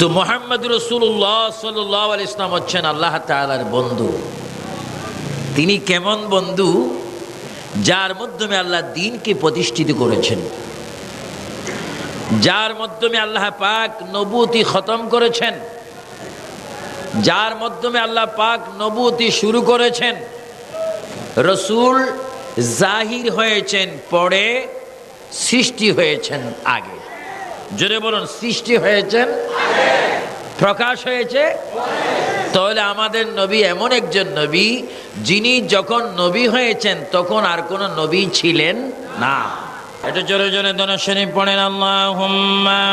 তো মুহাম্মদ রাসূলুল্লাহ সাল্লাল্লাহু আলাইহি ওয়াসাল্লাম হচ্ছেন আল্লাহ তাআলার বন্ধু। তিনি কেমন বন্ধু? যার মাধ্যমে আল্লাহ দ্বীনকে প্রতিষ্ঠিত করেছেন, যার মাধ্যমে আল্লাহ পাক নবুয়তি খতম করেছেন, যার মাধ্যমে আল্লাহ পাক নবুয়তি শুরু করেছেন। রসুল জাহির হয়েছেন পরে, সৃষ্টি হয়েছেন আগে। জোরে বলুন, সৃষ্টি হয়েছেন আগে, প্রকাশ হয়েছে পরে। তাহলে আমাদের নবী এমন একজন নবী, যিনি যখন নবী হয়েছেন তখন আর কোন নবী ছিলেন না। এটা জোরে জোরে দরুদ শরীফ পড়েন, আল্লাহুম্মা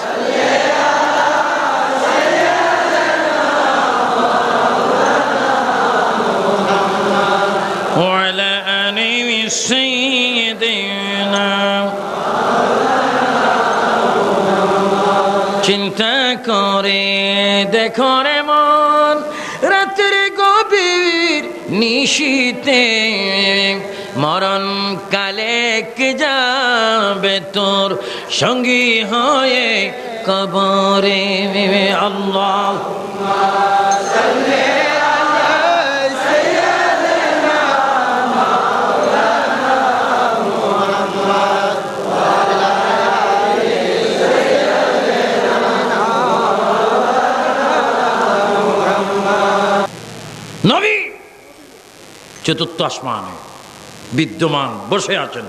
সাল্লি আলা ওয়া আলা আলি সাইয়্যিদিনা। চিন্তা করে দেখো রে মন, রাতের গভীর নিশীতে মরণ কালে কে যাবে তোর সঙ্গী হয়ে কবরে। আল্লাহুম্মা সাল্লি আলা সাইয়্যিদিনা মাওলানা মুহাম্মদ ওয়া আলা আলি সাইয়্যিদিনা মুহাম্মদ। নবী চতুর্থ আসমানে বিদ্যমান বসে আছেন।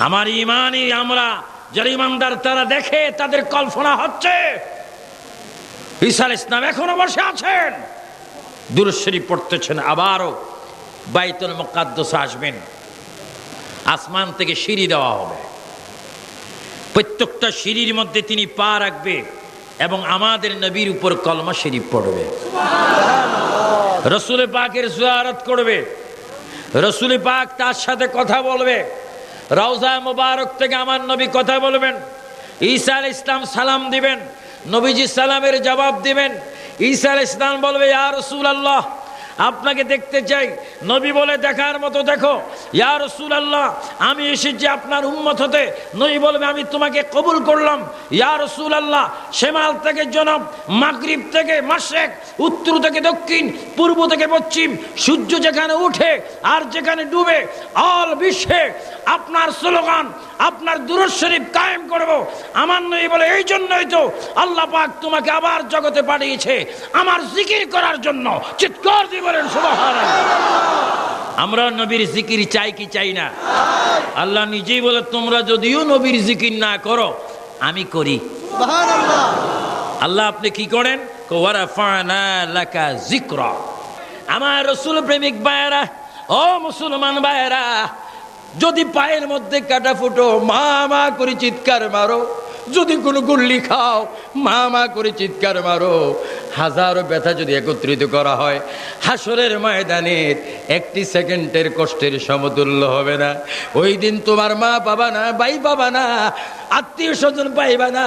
আমার ইমানই আমরা যারা ইমানদার তারা দেখে, তাদের কল্পনা হচ্ছে ঈসা আলাইহিস সালাম এখনো বসে আছেন, দুরূদ শরীফ পড়তেছেন। আবারও বাইতুল মুকাদ্দাসে আসবেন, আসমান থেকে সিঁড়ি দেওয়া হবে, প্রত্যেকটা সিঁড়ির মধ্যে তিনি পা রাখবে এবং আমাদের নবীর উপর কলমা শরীফ পড়বে, রসুল পাকের জিয়ারত করবে, রসুল পাক তার সাথে কথা বলবে, রওজা মুবারক থেকে আমার নবী কথা বলবেন, ঈসা আলাইহিস সালাম সালাম দিবেন, নবীজি সালামের জবাব দিবেন। ঈসা আলাইহিস সালাম বলবে, ইয়া রাসূলুল্লাহ আপনাকে দেখতে চাই। নবী বলে, দেখার মতো দেখো। ইয়া রাসূলুল্লাহ আমি এসেছি আপনার উম্মত হতে। নবী বলবে, আমি তোমাকে কবুল করলাম। ইয়া রাসূলুল্লাহ শিমাল থেকে জনব, মাগরিব থেকে মাশরিক, উত্তর থেকে দক্ষিণ, পূর্ব থেকে পশ্চিম, সূর্য যেখানে উঠে আর যেখানে ডুবে অল বিশ্বে আপনার স্লোগান, আপনার দুরূদ শরীফ কায়েম করব। আমার নবী বলে, এই জন্যই তো আল্লাহ পাক তোমাকে আবার জগতে পাঠিয়েছে আমার জিকির করার জন্য। চিৎকার দিয়ে বলেন সুবহানাল্লাহ। আমরা নবীর জিকির চাই কি চাই না? আল্লাহ নিজেই বলে, তোমরা যদিও নবীর জিকির না করো আমি করি। সুবহানাল্লাহ। আল্লাহ আপনি কি করেন? ওয়া রাফা'না লাকা যিকরা। আমার রাসূল প্রেমিক ভাইয়েরা, ও মুসলমান ভাইয়েরা, যদি পায়ের মধ্যে কাটা ফুটো মা মা করে চিৎকার মারো, যদি কোনো গুল্লি খাও মা মা করে চিৎকার মারো, হাজারো ব্যথা যদি একত্রিত করা হয়, হাসরের ময়দানের একটি সেকেন্ডের কষ্টের সমতুল্য হবে না। ওই দিন তোমার মা পাবা না, ভাই পাবা না, আত্মীয় স্বজন পাইবা না,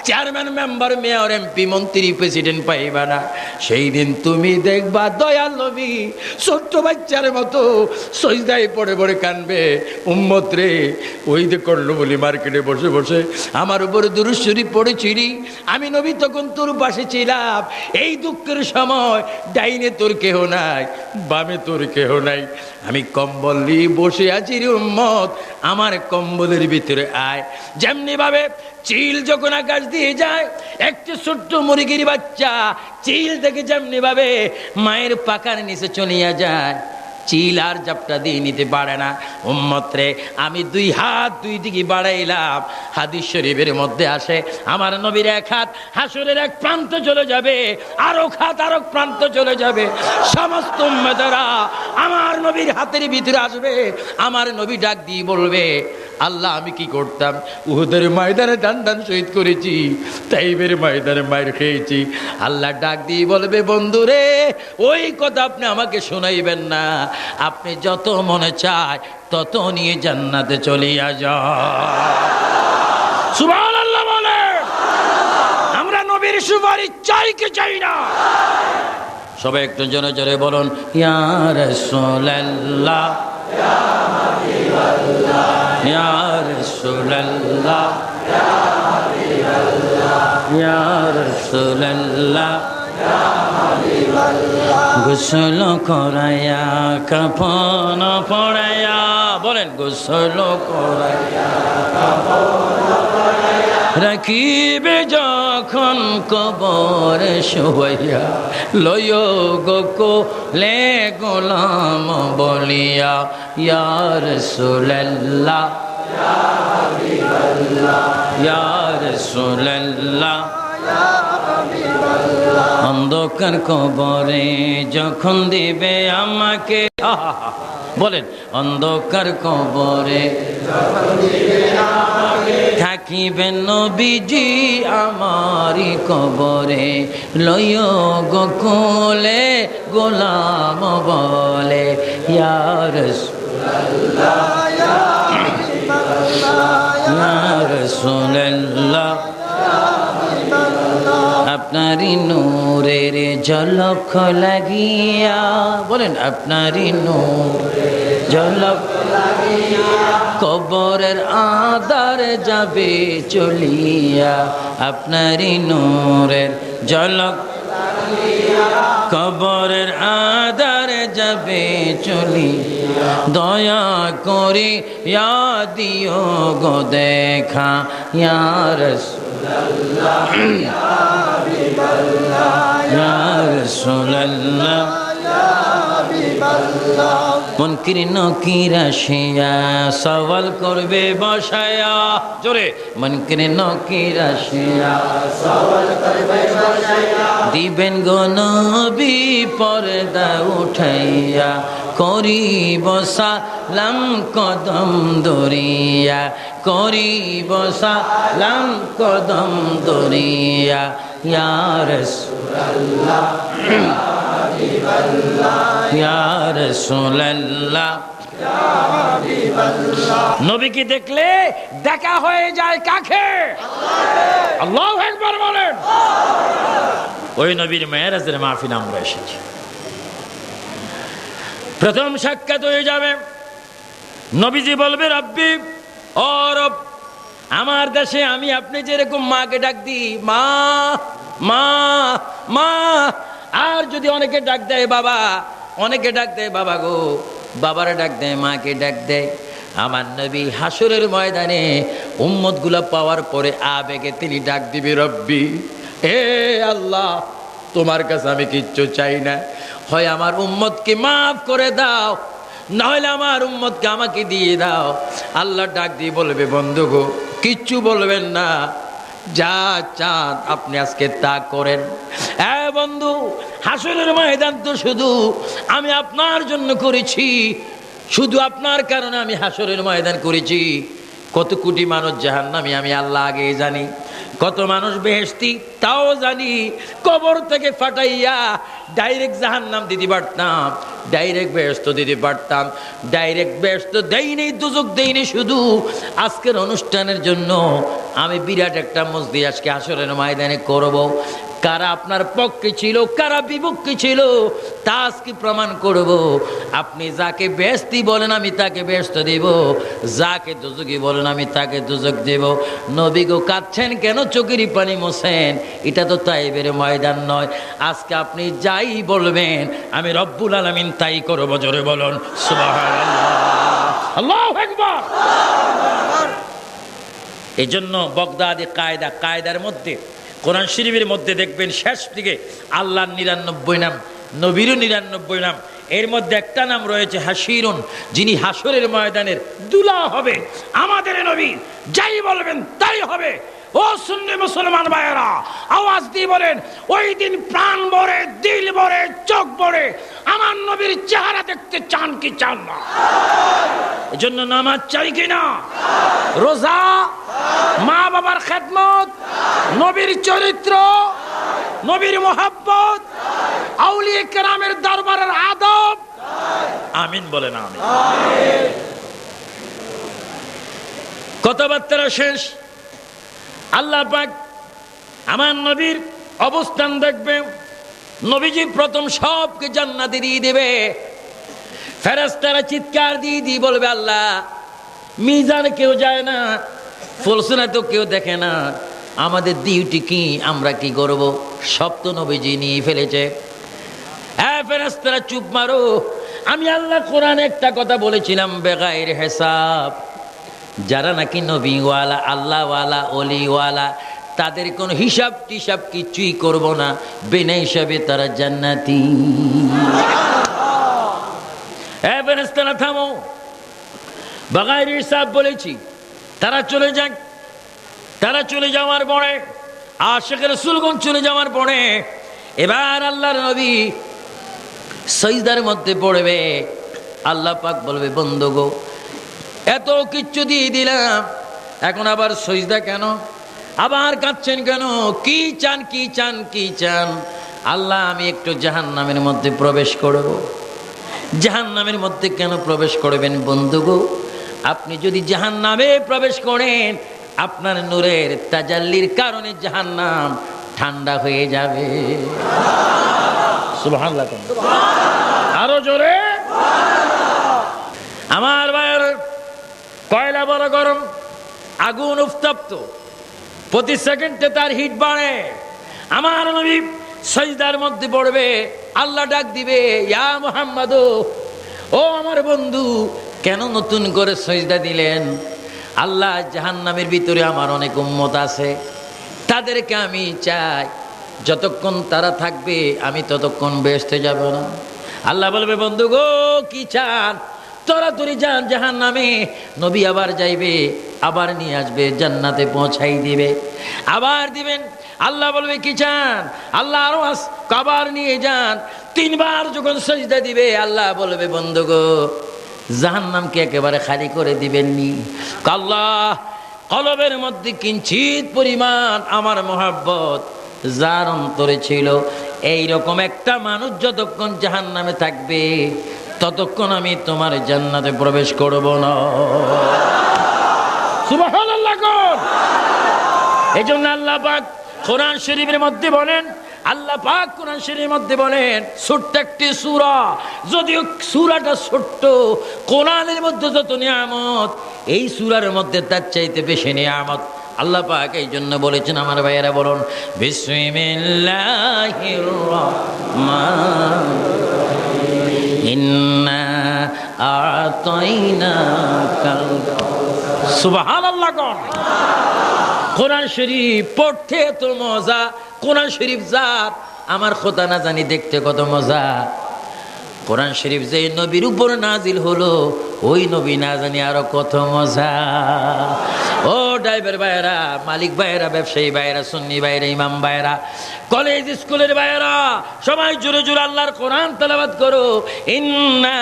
চেয়ারম্যান, মেম্বার, মেয়র, এমপি, মন্ত্রী, প্রেসিডেন্ট পাইবা না। সেই দিন তুমি দেখবা দয়াল নবী ছোট্ট বাচ্চার মতো সজদায় পড়ে পড়ে কানবে, উম্মত রে ওই যে করলো বলি মার্কেটে বসে বসে আমার উপরে দুরূদ শরীফ পড়েছিলি, আমি নবী তখন তোর পাশে ছিলাম। এই দুঃখের সময় ডাইনে তোর কেহ নাই, বামে তোর কেহ নাই, আমি কম্বল নিয়ে বসে আছি রে উম্মত, আমার কম্বলের ভিতরে আয়। যেমনি ভাবে চিল যখন আকাশ দিয়ে যায়, একটি ছোট্ট মুরগির বাচ্চা চিল থেকে যেমনি ভাবে মায়ের পাকার নিচে চলিয়া যায়, চিল আর জাপটা দিয়ে নিতে পারে না। উম্মত রে আমি দুই হাত দুই দিকে বাড়াইলাম, হাদিস শরীফের মধ্যে আসে আমার নবীর এক হাত হাসরের এক প্রান্ত চলে যাবে, আরো হাত আরো প্রান্ত চলে যাবে, সমস্ত উম্মতেরা আমার নবীর হাতের ভিতরে আসবে। আমার নবী ডাক দিয়ে বলবে, আল্লাহ আমি কি করতাম? উহুদের ময়দানে টান টান শহীদ করেছি, তাইবের ময়দানে মায়ের খেয়েছি। আল্লাহ ডাক দিয়ে বলবে, বন্ধুরে ওই কথা আপনি আমাকে শোনাইবেন না, আপনি যত মনে চায় তত নিয়ে জান্নাতে চলিয়া যান। সুবহানাল্লাহ বলে। আমরা নবীর সুপারিশ চাই কি চাই না? সবাই একটু জোরে জোরে বলুন, ইয়া রাসূলুল্লাহ, ইয়া হাবিবাল্লাহ, ইয়া রাসূলুল্লাহ, ইয়া হাবিবাল্লাহ। ইয়া রাসূলুল্লাহ গোসল করাইয়া কাফন পরাইয়া বলেন গোসল করাইয়া রাখিবে যখন কবরে শোয়াইয়া লয় গো কোলে গোলাম বলিয়া ইয়া রাসূলুল্লাহ ইয়া রাসূলুল্লাহ অন্ধকার কবরে যখন দিবে আমাকে বলেন অন্ধকার কবরে থাকিবেন নবীজি আমারি কবরে লয় গো কোলে গোলাম বলে ইয়া রাসূলুল্লাহ ইয়া রাসূলুল্লাহ আপনারি নূরের ঝলক লাগিয়া বলেন আপনারি নূরের ঝলক লাগিয়া কবরের আধার যাবে চলিয়া আপনারি নূরের ঝলক কবরের আধার যাবে চলিয়া দয়া করে ইয়া দিও গো দেখা ইয়া রাসূলুল্লাহ ইয়া রাসূলুল্লাহ মুনকির নকির আসিয়া সওয়াল করবে বসায়া জোরে মুনকির নকির আসিয়া সওয়াল করবে বসায়া দিবেন গো নবী পর্দা উঠাইয়া করিব সালাম কদম দরিয়া করিব সালাম কদম দরিয়া ইয়া রাসূলুল্লাহ ইয়া রাসূলুল্লাহ নবীকে দেখলে দেখা হয়ে যায় কাকে আল্লাহু আকবার বলেন ওই নবীর মেরাজের মাহফিলে আমরা এসেছি প্রথম সাক্ষাৎ হয়ে যাবে নবীজি বলবে রব্বি ও রব আমার দেশে আমি আপনি যেরকম মাকে ডাক দিই মা মা মা আর যদি অনেকে ডাক দেয় বাবা অনেকে ডাক দেয় বাবা গো বাবারা ডাক দেয় মাকে ডাক দেয় আমার নবী হাসরের ময়দানে উম্মতগুলা পাওয়ার পরে আবেগে তিনি ডাক দিবে রব্বি হে আল্লাহ তোমার কাছে আমি কিচ্ছু চাই না হয় আমার উম্মতকে মাফ করে দাও নাহলে আমার উম্মতকে আমাকে দিয়ে দাও আল্লাহ ডাক দিয়ে বলবে বন্ধু গো কিচ্ছু বলবেন না যা চান আপনি আজকে তা করেন হ্যাঁ বন্ধু হাসরের ময়দান তো শুধু আমি আপনার জন্য করেছি শুধু আপনার কারণে আমি হাসরের ময়দান করেছি কত কোটি মানুষ জাহান্নামী আমি আল্লাহ আগে জানি কত মানুষ বেহেশতি তাও জানি কবর থেকে ফাটাইয়া ডাইরেক্ট জাহান্নাম দিতে পারতাম ডাইরেক্ট বেহেশত দিতে পারতাম ডাইরেক্ট বেহেশত দেইনি দুজক দেইনি শুধু আজকের অনুষ্ঠানের জন্য আমি বিরাট একটা মসজিদ আজকে হাসরের ময়দানে করব কারা আপনার পক্ষে ছিল কারা বিপক্ষে ছিল তা আজকে প্রমাণ করব আপনি যাকে বেহেশতি বলেন আমি তাকে বেহেশত দেব যাকে দুজকি বলেন আমি তাকে দুজক দেব নবী গো কাঁদছেন কেন চোখের পানি মোছেন এটা তো তাইবের ময়দান নয় আজকে আপনি যাই বলবেন আমি রব্বুল আলামিন তাই করব জোরে বলুন সুবহানাল্লাহ আল্লাহু আকবার এজন্য বগদাদি কায়দার মধ্যে কোরআন শরীফের মধ্যে দেখবেন শেষ দিকে আল্লাহর 99 নাম নবীরও 99 নাম এর মধ্যে একটা নাম রয়েছে হাসিরুন যিনি হাসরের ময়দানের দুলা হবে আমাদের নবী যাই বলবেন তাই হবে ও সুন্নি মুসলমান ভাইয়েরা আওয়াজ দিয়ে বলেন ওই দিন প্রাণ ভরে দিল ভরে চোখ ভরে আমার নবীর চেহারা দেখতে চান কি চান না এজন্য নামাজ চাই কিনা রোজা মা বাবার খেদমত নবীর চরিত্র নবীর মোহাব্বত আউলিয়া কেরামের দরবারের আদব আমিন বলেন আমিন কথাবার্তা শেষ আল্লাহ পাক আমার নবীর অবস্থান দেখবে নবীজি প্রথম সবকে জান্নাতে দিয়ে দেবে ফেরেশতারা চিৎকার দিয়ে বলবে আল্লাহ মিজানে কেউ যায় না ফুলসুনা তো কেউ দেখে না আমাদের ডিউটি কি? আমরা কি করব? সব তো নবীজি নিয়ে ফেলেছে। ফেরেশতারা চুপ মারো, আমি আল্লাহ কোরআনে একটা কথা বলেছিলাম, বেগাইর হিসাব। যারা নাকি নবীওয়ালা, আল্লাহওয়ালা, অলিওয়ালা, তাদের কোনো হিসাব টিসাব কিছুই করব না, বিনা হিসাবে তারা জান্নাতি। ফেরেশতারা থামো, বেগাইর হিসাব বলেছি। তারা চলে যাক। তারা চলে যাওয়ার পরে, আশিকের রাসূলগণ চলে যাওয়ার পরে, এবার আল্লাহর নবী সিজদার মধ্যে পড়বে। আল্লাহ পাক বলবে, বন্ধু গো, এত কিচ্ছু দিয়ে দিলাম, এখন আবার সিজদা কেন? আবার কাঁদছেন কেন? কি চান, কি চান, কি চান? আল্লাহ, আমি একটু জাহান্নামের মধ্যে প্রবেশ করব। জাহান্নামের মধ্যে কেন প্রবেশ করবেন বন্ধু গো? আপনি যদি জাহান্নামে প্রবেশ করেন, আপনার নূরের তাজাল্লির কারণে জাহান্নাম ঠান্ডা হয়ে যাবে। সুবহানাল্লাহ। আরো জোরে। আমার ভাইয়ের, কয়লা বড় গরম, আগুন উত্তপ্ত, প্রতি সেকেন্ডে তার হিট বাড়ে। আমার নবী সিজদার মধ্যে পড়বে, আল্লাহ ডাক দিবে, ইয়া মুহাম্মদ, ও আমার বন্ধু, কেন নতুন করে সিজদা দিলেন? আল্লাহ, জাহান্নামের ভিতরে আমার অনেক উম্মত আছে, তাদেরকে আমি চাই যতক্ষণ তারা থাকবে আমি ততক্ষণ বেহেশতে যাব না। আল্লাহ বলবে, বন্ধু গো, কি চান? তরাতরি যান জাহান্নামে। নবী আবার যাইবে, আবার নিয়ে আসবে, জান্নাতে পৌঁছাই দিবে, আবার দিবেন। আল্লাহ বলবে, কি চান? আল্লাহ আরো আবার নিয়ে যান। তিনবার যখন সিজদা দিবে, আল্লাহ বলবে, বন্ধু গো, জাহান্নামকে একেবারে খালি করে দিবেননি? আল্লাহ, কলবের মধ্যে কিঞ্চিত পরিমাণ আমার মহব্বত যার অন্তরে ছিল, এইরকম একটা মানুষ যতক্ষণ জাহান্নামে থাকবে ততক্ষণ আমি তোমার জান্নাতে প্রবেশ করব না। সুবহানাল্লাহ। এই জন্য আল্লাহ পাক কোরআন শরীফের মধ্যে বলেন, আল্লাহ পাক কোরআন শরীফের মধ্যে বলেন, ছোট্ট একটি সূরা, যদিও সূরাটা ছোট্ট, কোরআনের মধ্যে যত নিয়ামত, এই সূরার মধ্যে তার চাইতে বেশি নিয়ামত। আল্লাহ পাক এই জন্য বলেছেন, আমার ভাইয়েরা বলুন, বিসমিল্লাহির রাহমানির রাহিম, ইন্না আ'তাইনাকাল কাউসার। সুবহানাল্লাহ। কোরআন শরীফ পড়তে এত মজা, কোরআন শরীফ যার, আমার খোদা না জানি দেখতে কত মজা। কোরআন শরীফ যে নবীর উপর নাজিল হলো, ওই নবী না জানি আরো কত মজা। ও ড্রাইভার ভাইয়েরা, মালিক ভাইয়েরা, ব্যবসায়ী ভাইয়েরা, সুন্নি ভাইয়েরা, ইমাম ভাইয়েরা, কলেজ স্কুলের ভাইয়েরা, সবাই জোরে জোরে আল্লাহর কোরআন তেলাওয়াত করো। ইন্না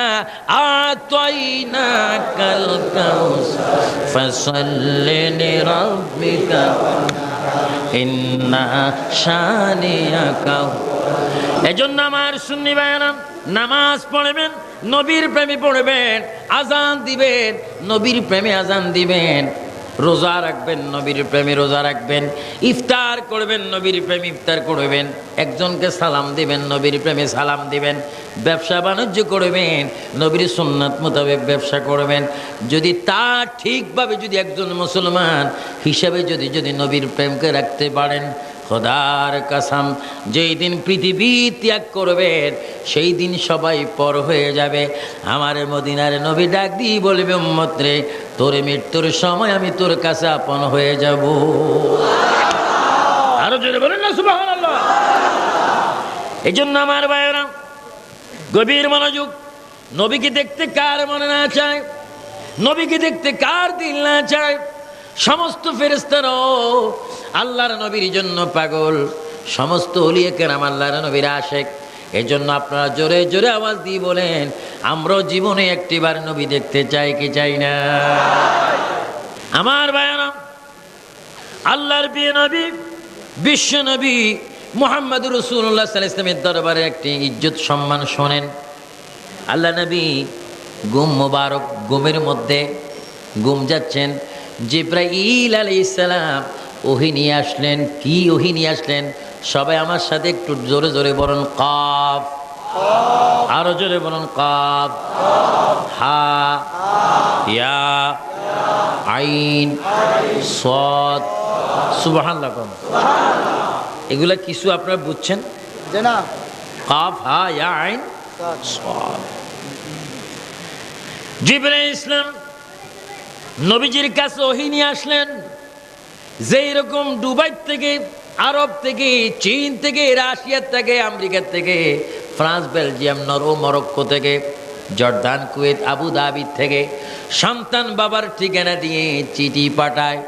আ'তাইনাকাল কাউসার ফাসাল্লি লিরাব্বিকা ইন্না শানিয়াকা। এজন্য আমার সুন্নি ভাইয়েরা, নামাজ পড়বেন, নবীর প্রেমে পড়বেন, আজান দিবেন, নবীর প্রেমে আজান দিবেন, রোজা রাখবেন, নবীর প্রেমে রোজা রাখবেন, ইফতার করবেন, নবীর প্রেমে ইফতার করবেন, একজনকে সালাম দিবেন, নবীর প্রেমে সালাম দিবেন, ব্যবসা বাণিজ্য করবেন, নবীর সুন্নাত মোতাবেক ব্যবসা করবেন। যদি তা ঠিকভাবে যদি একজন মুসলমান হিসাবে যদি নবীর প্রেমকে রাখতে পারেন, খোদার কসম, যেই দিন পৃথিবী ত্যাগ করবেন সেই দিন সবাই পর হয়ে যাবে। আমার মদিনার নবী ডাক দিয়ে বলবে, উম্মত রে, তোর মৃত্যুর সময় আমি তোর কাছে আপন হয়ে যাব। আরো জোরে বলেন না সুবহানাল্লাহ। এই জন্য আমার ভাইয়েরা, গভীর মনোযোগ। নবীকে দেখতে কার মনে না চায়? নবীকে দেখতে কার দিল না চায়? সমস্ত ফেরেশতারাও আল্লাহর নবীর জন্য পাগল, সমস্ত ওলিয়ে কেরাম আল্লাহর নবীর আশেক। এই জন্য আপনারা জোরে জোরে আওয়াজ দিয়ে বলেন, আমরাও জীবনে একটিবার নবী দেখতে চাই কি চাই না? আমার ভাইয়েরা, আল্লাহর প্রিয় নবী, বিশ্ব নবী মুহাম্মদুর রাসূলুল্লাহ সাল্লাল্লাহু আলাইহি ওয়াসাল্লামের দরবারে একটি ইজ্জত সম্মান শোনেন। আল্লাহ নবী গুম মোবারক, গুমের মধ্যে গুম যাচ্ছেন। জিবরাইল আলাইহিস সালাম ওহী নিয়ে আসলেন। কি ওহী নিয়ে আসলেন? সবাই আমার সাথে একটু জোরে জোরে বলুন, কাফ। আরো জোরে বলুন, কাফ, হা, ইয়া, আইন, সাদ, সুবহানাল্লাহ। এগুলা কিছু আপনারা বুঝছেন? না। কাফ হা ইয়া আইন সাদ। জিবরাইল ইসলাম নবীজির কাছে ওহী নিয়ে আসলেন। যেই রকম দুবাই থেকে, আরব থেকে, চীন থেকে, রাশিয়া থেকে, আমেরিকা থেকে, ফ্রান্স, বেলজিয়াম, নরওয়ে, মরক্কো থেকে, জর্দান, কুয়েত, আবু ধাবি থেকে সন্তান বাবার ঠিকানা দিয়ে চিঠি পাঠায়।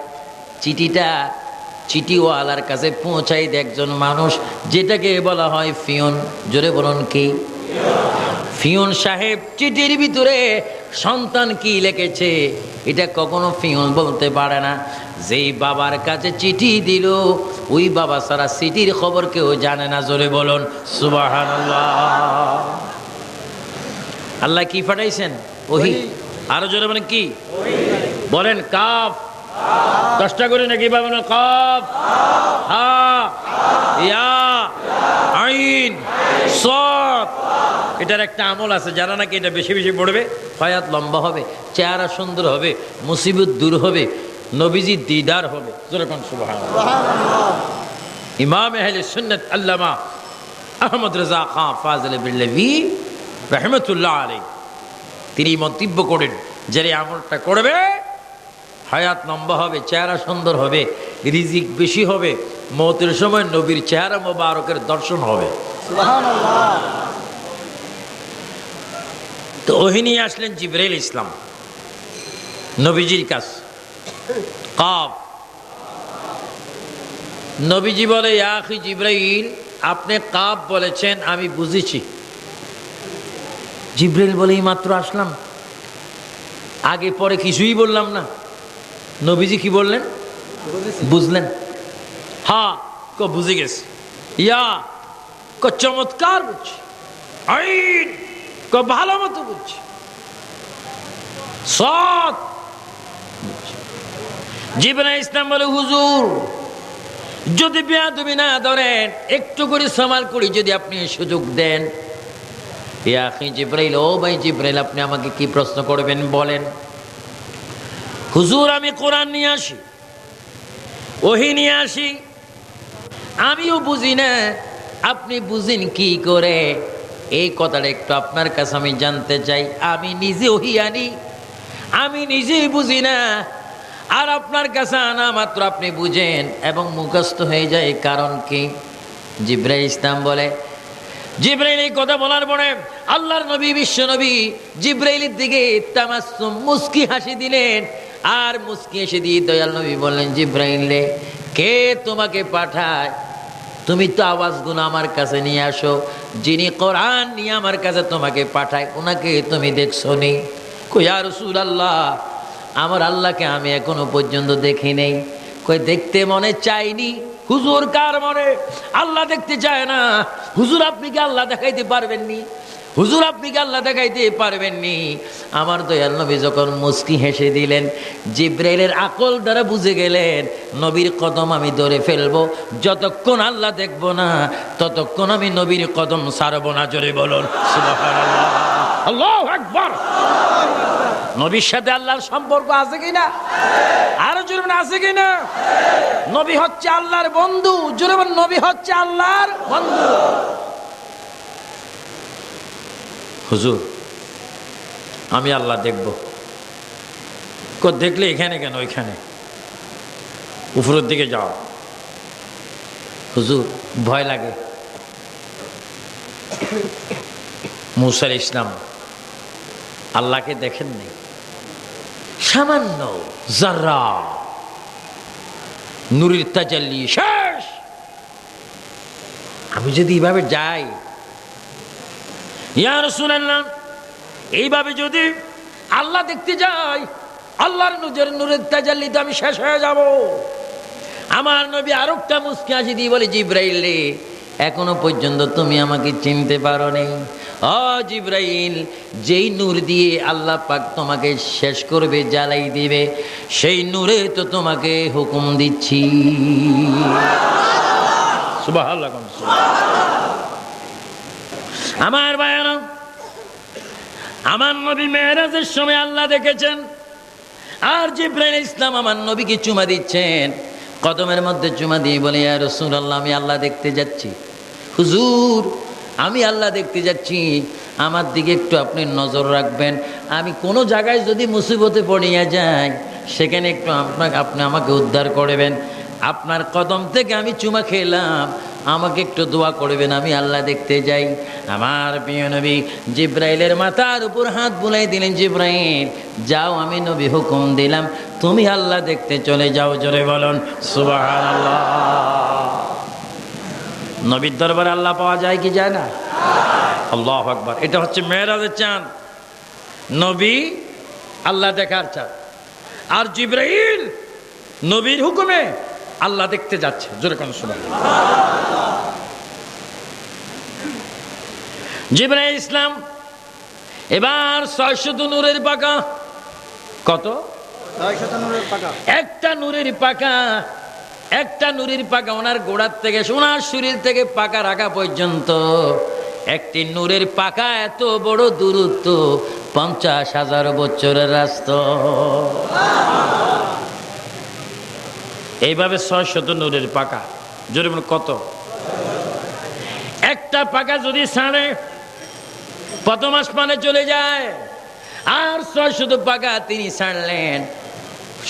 চিঠিটা চিঠিওয়ালার কাছে পৌঁছাই দেয় একজন মানুষ, যেটাকে বলা হয় ফিয়ন। জোরে বলুন কি? ফিয়ন সাহেব চিঠির ভিতরে সন্তান কি লিখেছে এটা কখনো ফিয়ন বলতে পারে না। যেই বাবার কাছে চিঠি দিল ওই বাবা সারা চিঠির খবর কেউ জানে না। জোরে বলুন সুবহানাল্লাহ। আল্লাহ কি পাঠাইছেন? ওহী। আরো জোরে বলেন কি? বলেন কাফ। 10টা করে নাকি বলেন? কাফ হা ইয়া আইন সাদ। এটার একটা আমল আছে, যারা নাকি এটা বেশি বেশি পড়বে হায়াত লম্বা হবে, চেহারা সুন্দর হবে, মুসিবত দূর হবে, নবীজি দিদার হবে। জোরে কোন সুবহানাল্লাহ। ইমাম আহলে সুন্নাত আল্লামা আহমদ রেজা খান ফাজিল বিল্লাহি রাহমাতুল্লাহ আলাইহি তিনি মন্তব্য করেন, যারা আমলটা করবে হায়াত লম্বা হবে, চেহারা সুন্দর হবে, রিজিক বেশি হবে, মওতের সময় নবীর চেহারা মোবারকের দর্শন হবে। সুবহানাল্লাহ। তো ওহী নিয়ে আসলেন জিবরাইল ইসলাম নবীজির কাছে। কাফ। নবীজি বলে, ইয়া আখি জিবরাইল, আপনি কাফ বলেছেন, আমি বুঝেছি। জিবরাইল বলে, এই মাত্র আসলাম, আগে পরে কিছুই বললাম না। নবীজি কি বললেন? বুঝলেন? হ্যাঁ ক বুঝে গেছে। ইয়া ক চমৎকার বুঝছি। আইন ক ভালো মতো বুঝছি। সাদ। জিবরাইল ইসলাম বলে, হুজুর যদি বেয়াদবি না ধরেন, একটু করে সামাল করি যদি আপনি সুযোগ দেন। ইয়া আখি জিবরাইল, ও ভাই জিবরাইল, আপনি আমাকে কি প্রশ্ন করবেন বলেন। হুজুর আমি কোরআন নিয়ে আসি, ওহী নিয়ে আসি, আমিও বুঝি না, আপনি বুঝেন কি করে? এই কথাটা একটু আপনার কাছে আমি জানতে চাই। আমি নিজে ওহী আনি, আমি নিজেই বুঝি না, আর আপনার কাছে আনা মাত্র আপনি বুঝেন এবং মুখস্থ হয়ে যায়। কারণ কি? জিবরাইল ইসলাম বলে, জিবরাইল এই কথা বলার পরে আল্লাহর নবী, বিশ্ব নবী জিবরাইলের দিকে তামাসসুম মুস্কি হাসি দিলেন। আর মুস্কি হেসে দিয়ে দয়াল নবী বললেন, জিবরাইল রে, কে তোমাকে পাঠায়? তুমি তো আওয়াজগুলো আমার কাছে নিয়ে আসো। যিনি কোরআন নিয়ে আমার কাছে তোমাকে পাঠায় ওনাকে তুমি দেখছো নি? কই ইয়া রাসূলুল্লাহ, আমার আল্লাহকে আমি এখনো পর্যন্ত দেখি নেই। কই দেখতে মনে চাইনি। হুজুর কার মনে আল্লাহ দেখতে চায় না? হুজুর আপনি কি আল্লাহ দেখাইতে পারবেননি? হুজুর আপনি কি আল্লাহ দেখাইতে পারবেননি? আমার দয়াল নবী যখন মুস্কি হেসে দিলেন, জিবরাইলের আকল দ্বারা বুঝে গেলেন নবীর কদম আমি ধরে ফেলবো। যতক্ষণ আল্লাহ দেখবো না ততক্ষণ আমি নবীর কদম ছাড়বো না। জোরে বলুন সুবহানাল্লাহ। আল্লাহু আকবার। নবীর সাথে আল্লাহর সম্পর্ক আছে কিনা? আরো জোরে বলুন, আছে কিনা? নবী হচ্ছে আল্লাহর বন্ধু। জোরে বলুন, নবী হচ্ছে আল্লাহর বন্ধু। হুজুর আমি আল্লাহ দেখব। দেখলে এখানে কেন? ওইখানে উপরের দিকে যাও। হুজুর ভয় লাগে। মুসা আলাইহিস সালাম আল্লাহকে দেখেননি, সামান্য যারা নূরের তাজাল্লি শেষ। আমি যদি এইভাবে যাই, ইয়া রাসূলুল্লাহ, এইভাবে যদি আল্লাহ দেখতে যাই, আল্লাহর নূরের তাজাল্লিতে আমি শেষ হয়ে যাব। আমার নবী আরেকটা মুস্কি হাসি দিয়ে বলে, জিবরাইল রে, এখনো পর্যন্ত তুমি আমাকে চিনতে পারো নাই। ও জিবরাইল, যেই নূর দিয়ে আল্লাহ পাক তোমাকে শেষ করবে, জ্বালাই দিবে, সেই নূরে তো তোমাকে হুকুম দিচ্ছি। সুবহানাল্লাহ। আমার ভাইয়েরা, আমার নবী মেরাজের সময় আল্লাহ দেখেছেন, আর জিবরাইল ইসলাম আমার নবীকে চুমা দিচ্ছেন। কদমের মধ্যে চুমা দিয়ে বলে, ইয়া রাসূলুল্লাহ, আমি আল্লাহ দেখতে যাচ্ছি। হুজুর, আমি আল্লাহ দেখতে যাচ্ছি, আমার দিকে একটু আপনি নজর রাখবেন। আমি কোনো জায়গায় যদি মুসিবতে পড়িয়া যাই, সেখানে একটু আপনি আমাকে উদ্ধার করবেন। আপনার কদম থেকে আমি চুমা খেলাম, আমাকে একটু দোয়া করবেন, আমি আল্লাহ দেখতে যাই। আমার প্রিয় নবী জিব্রাইলের মাথার উপর হাত বুলাই দিলেন, জিব্রাইল যাও, আমি নবী হুকুম দিলাম, তুমি আল্লাহ দেখতে চলে যাও। জোরে বলুন সুবহানাল্লাহ। নবীর দরবারে আল্লাহ পাওয়া যায় কি যায় না? আল্লাহু আকবার। এটা হচ্ছে মেরাজের চাঁদ, নবী আল্লাহ দেখার চাঁদ। আর জিব্রাইল নবীর হুকুমে আল্লাহ দেখতে যাচ্ছে। জোরে কোন সুবহানাল্লাহ। জিব্রাইল ইসলাম এবার 600 নূরের পাকা। কত? 600 নূরের পাকা। একটা নূরের পাকা, একটা নূরের পাকা ওনার গোড়ার থেকে ওনার শরীর থেকে পাকা রাখা পর্যন্ত একটি নূরের পাকা এত বড় দূরত্ব, 50,000 বছরের রাস্তা। এইভাবে 600 নূরের পাকা। জোরে বলুন কত? একটা পাকা যদি ছাড়ে প্রথম আসমানে চলে যায়, আর 600 পাকা তিনি ছাড়লেন,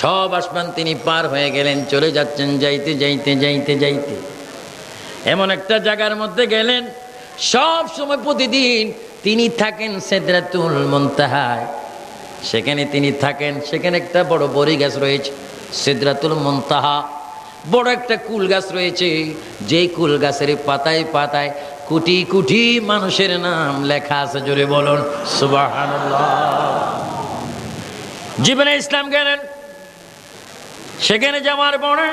সব আসমান তিনি পার হয়ে গেলেন, চলে যাচ্ছেন, যাইতে যাইতে যাইতে যাইতে এমন একটা জায়গার মধ্যে গেলেন, সব সময় প্রতিদিন তিনি থাকেন সিদরাতুল মুনতাহায়। সেখানে তিনি থাকেন, সেখানে একটা বড় বড়ি গাছ রয়েছে, সিদরাতুল মুনতাহা। বড় একটা কুল গাছ রয়েছে, যে কুল গাছের পাতায় পাতায় কোটি কোটি মানুষের নাম লেখা আছে। জোরে বলুন সুবহানাল্লাহ। জিবরাইল ইসলাম গেলেন, সেখানে যাওয়ার পরে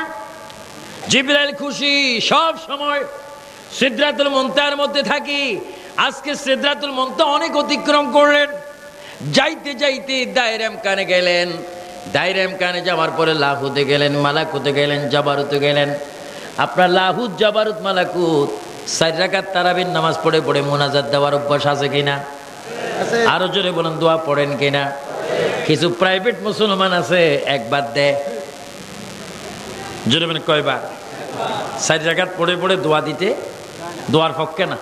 জিবরাইল খুশি, সব সময় সিদরাতুল মুনতাহার মধ্যে থাকি। আজকে সিদরাতুল মুনতাহা অনেক অতিক্রম করলেন, যাইতে যাইতে দায়রাম কানে গেলেন। দায়রাম কানে যাওয়ার পরে লাহুতে গেলেন, মালাকুতে গেলেন, জাবারুতে গেলেন। আপনার লাহুত, জাবারুত, মালাকুত 4 রাকাত তারাবির নামাজ পড়ে পড়ে মুনাজাত দেওয়ার অভ্যাস আছে কিনা? আরো জোরে বলুন, দোয়া পড়েন কিনা? কিছু প্রাইভেট মুসলমান আছে একবার দেয়। জোরে বলেন কয়বার? 4 রাকাত পড়ে পড়ে দোয়া দিতে, দোয়ার পক্ষে না।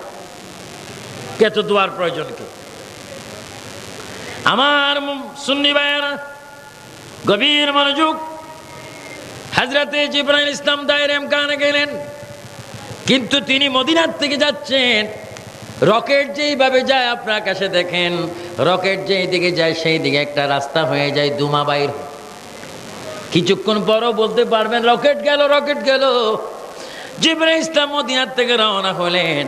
কত দোয়ার প্রয়োজন কি? আমার সুন্নি ভাইয়েরা, গভীর মনোযোগ। হযরতে জিবরাইল ইসলাম দায়রাম কানে গেলেন, কিন্তু তিনি মদিনার থেকে যাচ্ছেন। রকেট যেইভাবে যায় আপনার আকাশে দেখেন, রকেট যেই দিকে যায় সেই দিকে একটা রাস্তা হয়ে যায়, দুমা বাইর। কিছুক্ষণ পরও বলতে পারবেন রকেট গেল, রকেট গেল। জিবরাইল ইসলাম মদিনার থেকে রওনা হলেন,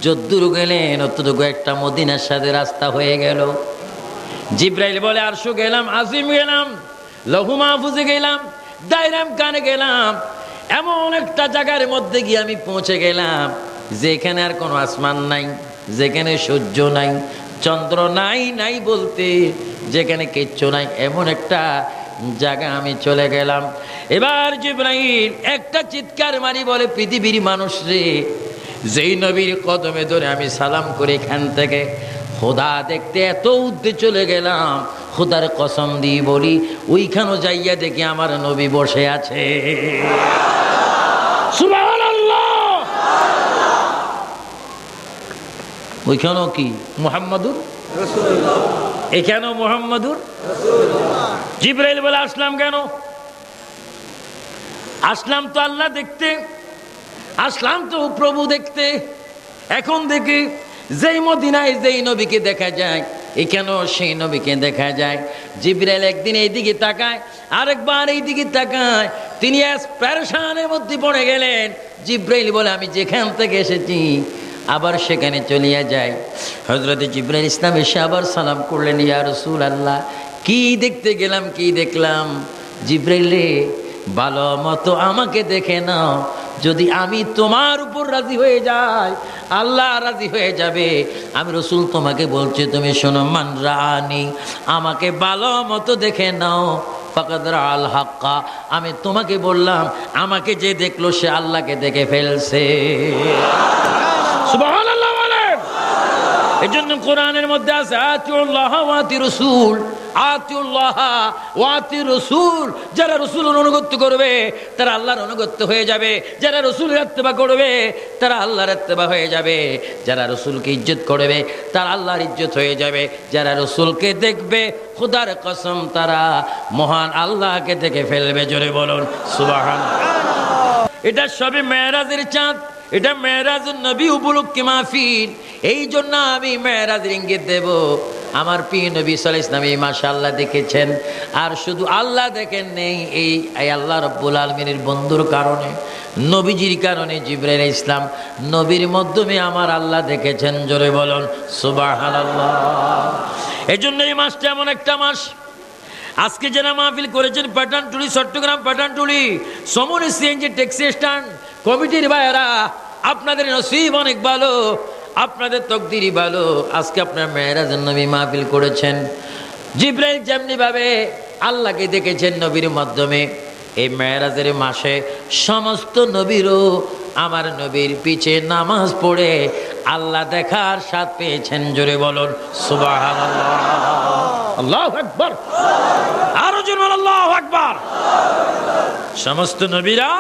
যদ্দূর গেলেন অতটুকু একটা মদিনার সাথে রাস্তা হয়ে গেল। জিবরাইল বলে, আরশু গেলাম, আজিম গেলাম, লৌহ মাহফুজে গেলাম, দায়রাম কানে গেলাম, এমন একটা জায়গার মধ্যে গিয়ে আমি পৌঁছে গেলাম যেখানে আর কোনো আসমান নাই, যেখানে সূর্য নাই, চন্দ্র নাই, নাই বলতে যেখানে কিচ্ছু নাই, এমন একটা জায়গা আমি চলে গেলাম। এবার জিবরাইল একটা চিৎকার মারি বলে, পৃথিবীর মানুষ রে, যেই নবীর কদমে ধরে আমি সালাম করে এখান থেকে খোদা দেখতে এত উদ্দে চলে গেলাম, খোদার কসম দিয়ে বলি ওইখানে যাইয়া দেখি আমার নবী বসে আছে। সুবহানাল্লাহ। ওইখানেও কি মুহাম্মাদুর রাসূলুল্লাহ, এখানেও মুহাম্মাদুর রাসূলুল্লাহ। জিবরাইল বলে, আসলাম কেন? আসলাম তো আল্লাহ দেখতে, আসলাম তো প্রভু দেখতে। এখন দেখি যেই মদিনায় যেই নবীকে দেখা যায়, এখানেও সেই নবীকে দেখা যায়। জিবরাইল একদিন এইদিকে তাকায়, আরেকবার এইদিকে তাকায়, তিনি পেরেশানের মধ্যে পড়ে গেলেন। জিবরাইল বলে, আমি যেখান থেকে এসেছি আবার সেখানে চলিয়া যায়। হযরত জিবরাইল ইসলাম এসে আবার সালাম করলেন, ইয়া রাসূলুল্লাহ, কি দেখতে গেলাম, কি দেখলাম? জিবরাইল রে, ভালো মতো আমাকে দেখে নাও, যদি আমি তোমার উপর রাজি হয়ে যাই আল্লাহ রাজি হয়ে যাবে। আমি রাসূল তোমাকে বলছি, তুমি শোনো, মান রাআনি, আমাকে ভালো মতো দেখে নাও, ফাকাদ রাআল হাক্কা, আমি তোমাকে বললাম, আমাকে যে দেখলো সে আল্লাহকে দেখে ফেলছে। সুবহানাল্লাহ বলেন। এজন্য কোরআনের মধ্যে আছে, আতিউল্লাহ ওয়া আতির রাসূল, আতিউল্লাহ ওয়া আতিউর রাসূল, যারা রাসূলের অনুগত্য করবে তারা আল্লাহর অনুগত্য হয়ে যাবে, যারা রাসূলের ইত্তেবা করবে তারা আল্লাহর ইত্তেবা হয়ে যাবে, যারা রাসূলকে ইজ্জত করবে তারা আল্লাহর ইজ্জত হয়ে যাবে, যারা রাসূলকে দেখবে খোদার কসম তারা মহান আল্লাহকে দেখে ফেলবে। জোরে বলুন সুবহানাল্লাহ। এটা সবে মেরাজের চাঁদ, এটা মেরাজুন নবী উপলক্ষে মাহফিল। এই জন্য আমি মেরাজের ইঙ্গিত দেব। আমার প্রিয় নবী সাল্লাল্লাহু আলাইহি ওয়াসাল্লাম মাশাআল্লাহ দেখেছেন, আর শুধু আল্লাহ দেখেন নেই, এই আল্লাহ রাব্বুল আলামিনের বন্ধুর কারণে, নবীজির কারণে জিবরাইল আলাইহিস সালাম নবীর মাধ্যমে আমার আল্লাহ দেখেছেন। জোরে বলুন সুবহানাল্লাহ। এজন্য এই মাসটা এমন একটা মাস, আজকে যারা মাহফিল করেছেন পাঠানটুলি, চট্টগ্রাম পাঠানটুলি, সমন সিএনজি ট্যাক্সি স্ট্যান্ড কমিটির ভাইয়েরা, আপনাদের নসিব অনেক ভালো, আপনাদের তকদিরই ভালো। আজকে আপনার মেরাজের নবী মাহফিল করেছেন। জিবরাইল যেমনি ভাবে আল্লাহকে দেখেছেন নবীর মাধ্যমে, এই মেরাজের মাসে সমস্ত নবীরও আমার নবীর পিছে নামাজ পড়ে আল্লাহ দেখার স্বাদ পেয়েছেন। জোরে বলুন সুবহানাল্লাহ। আল্লাহু আকবার, আরো জোরে বলুন আল্লাহু আকবার। সমস্ত নবীরা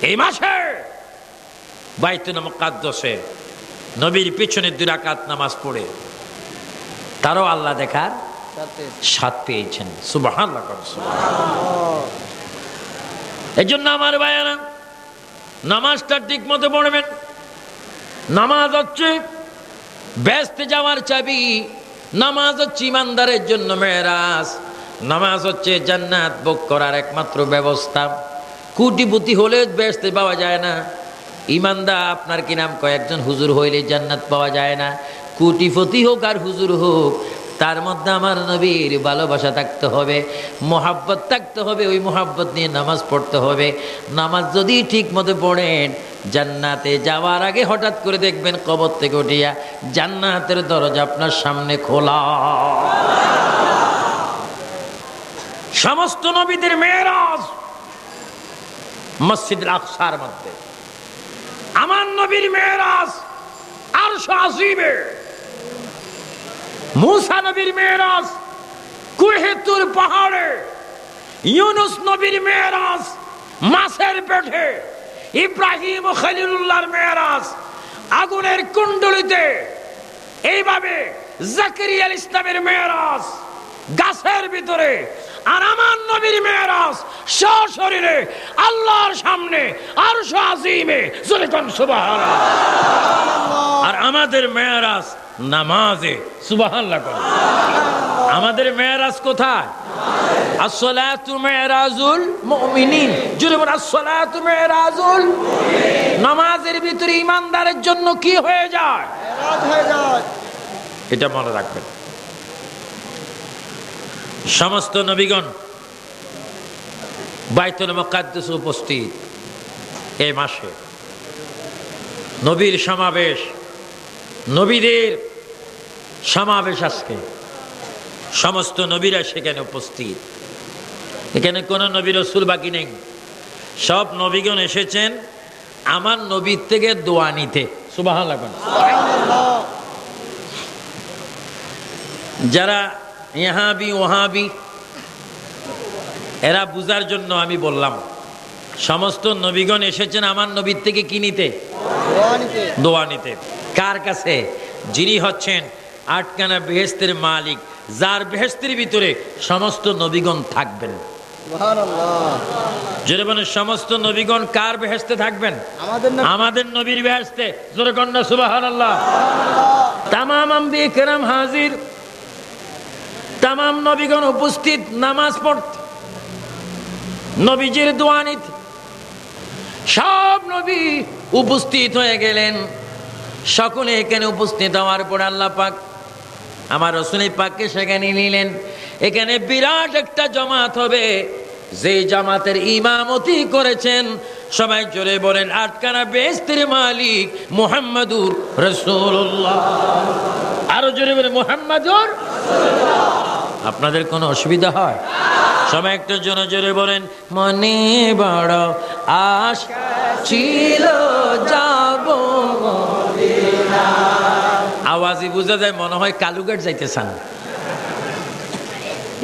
এই মাসে বাইতুল মুকাদ্দাসে নবীর পিছনে 2 রাকাত নামাজ পড়ে তারও আল্লাহ দেখার স্বাদ পেয়েছেন। সুবহানাল্লাহ। এই জন্য আমার ভাইয়েরা নামাজটা ঠিক মতো পড়বেন। নামাজ হচ্ছে বেহেশতে যাওয়ার চাবি, নামাজ হচ্ছে ইমানদারের জন্য মেরাজ, নামাজ হচ্ছে জান্নাত ভোগ করার একমাত্র ব্যবস্থা। কোটিপতি হলে বেহেশতে পাওয়া যায় না। ইমানদার আপনার কি নাম কয়েকজন হুজুর হইলে জান্নাত পাওয়া যায় না। কোটিপতি হোক আর হুজুর হোক, তার মধ্যে আমার নবীর ভালোবাসা থাকতে হবে, মোহাব্বত থাকতে হবে। ওই মোহাব্বত নিয়ে নামাজ পড়তে হবে। নামাজ যদি ঠিক মতো পড়েন, জান্নাতে যাওয়ার আগে হঠাৎ করে দেখবেন কবর থেকে উঠিয়া জান্নাতের দরজা আপনার সামনে খোলা। সমস্ত নবীদের মেরাজ মসজিদুল আকসার মধ্যে, আমার নবীর মেরাজ আরশ আজিমে, মুসা নবীর মেরাজ কুহে তুর পাহাড়ে, ইউনুস নবীর মেরাজ মাছের পেটে, ইব্রাহিম ও খলিলুল্লাহর মেরাজ আগুনের কুণ্ডলিতে, এইভাবে জাকারিয়া আলাইহিস সালামের মেরাজ গাছের ভিতরে, আর আমার নবীর মেরাজ সশরীরে আল্লাহর সামনে আরশ আজিমে। জোরে কোন সুবহানাল্লাহ। আর আমাদের মেরাজ নামাজে। সুবহানাল্লাহ। আমাদের মেরাজ কোথায়? আসসালাতু মেরাজুল মুমিনিন। জোরে বল আসসালাতু মেরাজুল মুমিনিন। নামাজের ভিতরে ইমানদারের জন্য কি হয়ে যায়? মেরাজ হয়ে যায়। এটা মনে রাখবেন। সমস্ত নবীগণ বাইতুল মুকাদ্দাসে উপস্থিত এই মাসে। নবীর সমাবেশ, নবীদের সমাবেশ আজকে। সমস্ত নবীরা সেখানে উপস্থিত। এখানে কোন নবী রাসূল বাকি নেই। সব নবীগণ এসেছেন আমার নবীর থেকে দোয়া নিতে। সুবহানাল্লাহ। যারা ইহাবি ওহাবি এরা বুঝার জন্য আমি বললাম, সমস্ত নবীগণ এসেছেন আমার নবীর থেকে কি নিতে? দোয়া নিতে। কার কাছে? যিনি হচ্ছেন 8খানা বেহেশতের মালিক, যার বেহেশতের ভিতরে সমস্ত নবীগণ থাকবেন। জোরে বলেন সমস্ত নবীগণ কার বেহেশতে থাকবেন? আমাদের নবীর বেহেশতে। জোরে কন্যা সুবহানাল্লাহ। তামাম আম্বিয়া কেরাম হাজির, তামাম নবীগণ উপস্থিত নামাজ পড়তে, নবীজির দোয়া নিতে। সব নবী উপস্থিত হয়ে গেলেন। সকলে এখানে উপস্থিত হওয়ার পর আল্লাহ পাক আমার রাসূল পাককে সেখানে নিলেন। এখানে বিরাট একটা জামাত হবে, যে জামাতের ইমামতি করেছেন সবাই জোরে বলেন 8খানা বেহেশতের মালিক মুহাম্মাদুর রাসূলুল্লাহ। আরো জোরে বলেন মুহাম্মাদুর রাসূলুল্লাহ। আপনাদের কোনো অসুবিধা হয়? সবাই একটু জোরে জোরে বলেন মনে বড় আশা ছিল যাব মদিনা। আওয়াজই বোঝা যায় মনে হয় কালুঘাট যাইতেছেন।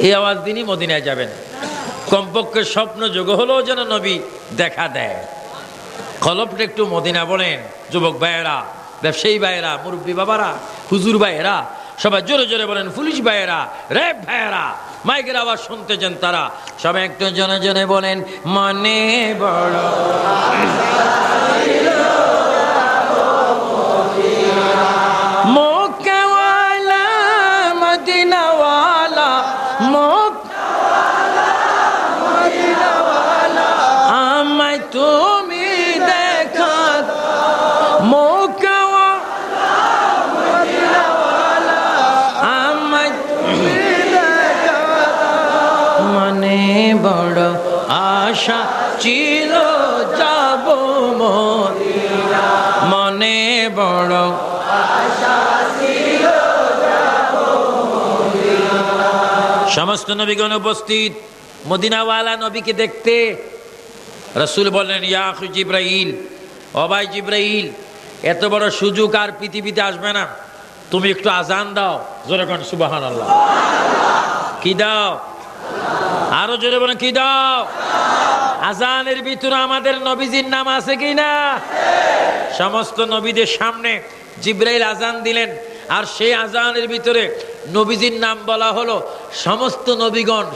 এই আওয়াজ দিনই মদিনায় যাবেন। কমপক্ষে স্বপ্ন যোগ হলেও যেন নবী দেখা দেয়। কলবটা একটু মদিনা বলেন। যুবক ভাইয়েরা, ব্যবসায়ী ভাইয়েরা, মুরব্বী বাবারা, হুজুর ভাইয়েরা, সবাই জোরে জোরে বলেন। পুলিশ ভাইয়েরা, র্যাব ভাইয়েরা, মাইকের আওয়াজ শুনতে চান তারা সবাই একটু জনে জনে বলেন, মনে বড় মক্কাওয়ালা মদিনাওয়ালা আমায় তুমি দেখা মক্কাওয়ালা আমায় মনে বড় আশা ছিল যাব মদিনা, মনে বড় আশা ছিল যাব মদিনা। সমস্ত নবীগণ উপস্থিত মদিনাওয়ালা নবীকে দেখতে। রাসূল বললেন, ইয়া আখি জিবরাইল, ও ভাই জিবরাইল, এত বড় সুযোগ আর পৃথিবীতে আসবে না, তুমি একটু আজান দাও। জোরে কোন সুবহানাল্লাহ। কি দাও? আরো জোরে বলেন, কি দাও? আজানের ভিতরে আমাদের নবীজির নাম আছে কি না? সমস্ত নবীদের সামনে জিবরাইল আজান দিলেন, আর সেই আজানের ভিতরে নবীজির নাম বলা হলো। সমস্ত নবীগণ